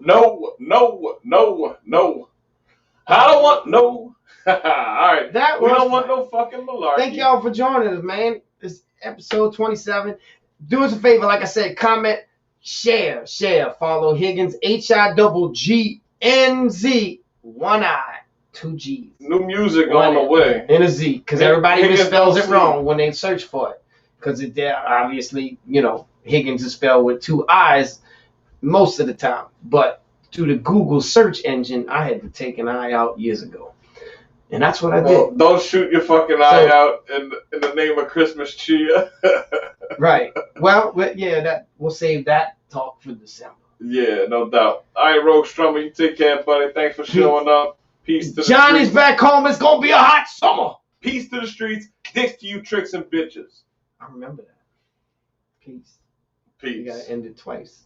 I don't want no. All right. That We was don't want fun. no fucking malarkey. Thank y'all for joining us, man. It's episode 27. Do us a favor, like I said, comment, share. Follow Higgins, HIGGNZ, 1 I, 2 G's. New music One on the way. And a Z, because everybody Higgins misspells don't it wrong when they search for it. Because obviously, Higgins is spelled with 2 I's most of the time. But through the Google search engine, I had to take an I out years ago. And that's what I did. Don't shoot your fucking eye out in the name of Christmas cheer. Right. Well, yeah, we'll save that talk for December. Yeah, no doubt. All right, Rogue Strummer, you take care, buddy. Thanks for showing up. Peace to the Johnny's streets. back home. It's going to be a hot summer. Peace to the streets. Dicks to you, tricks and bitches. I remember that. Peace. Peace. You got to end it twice.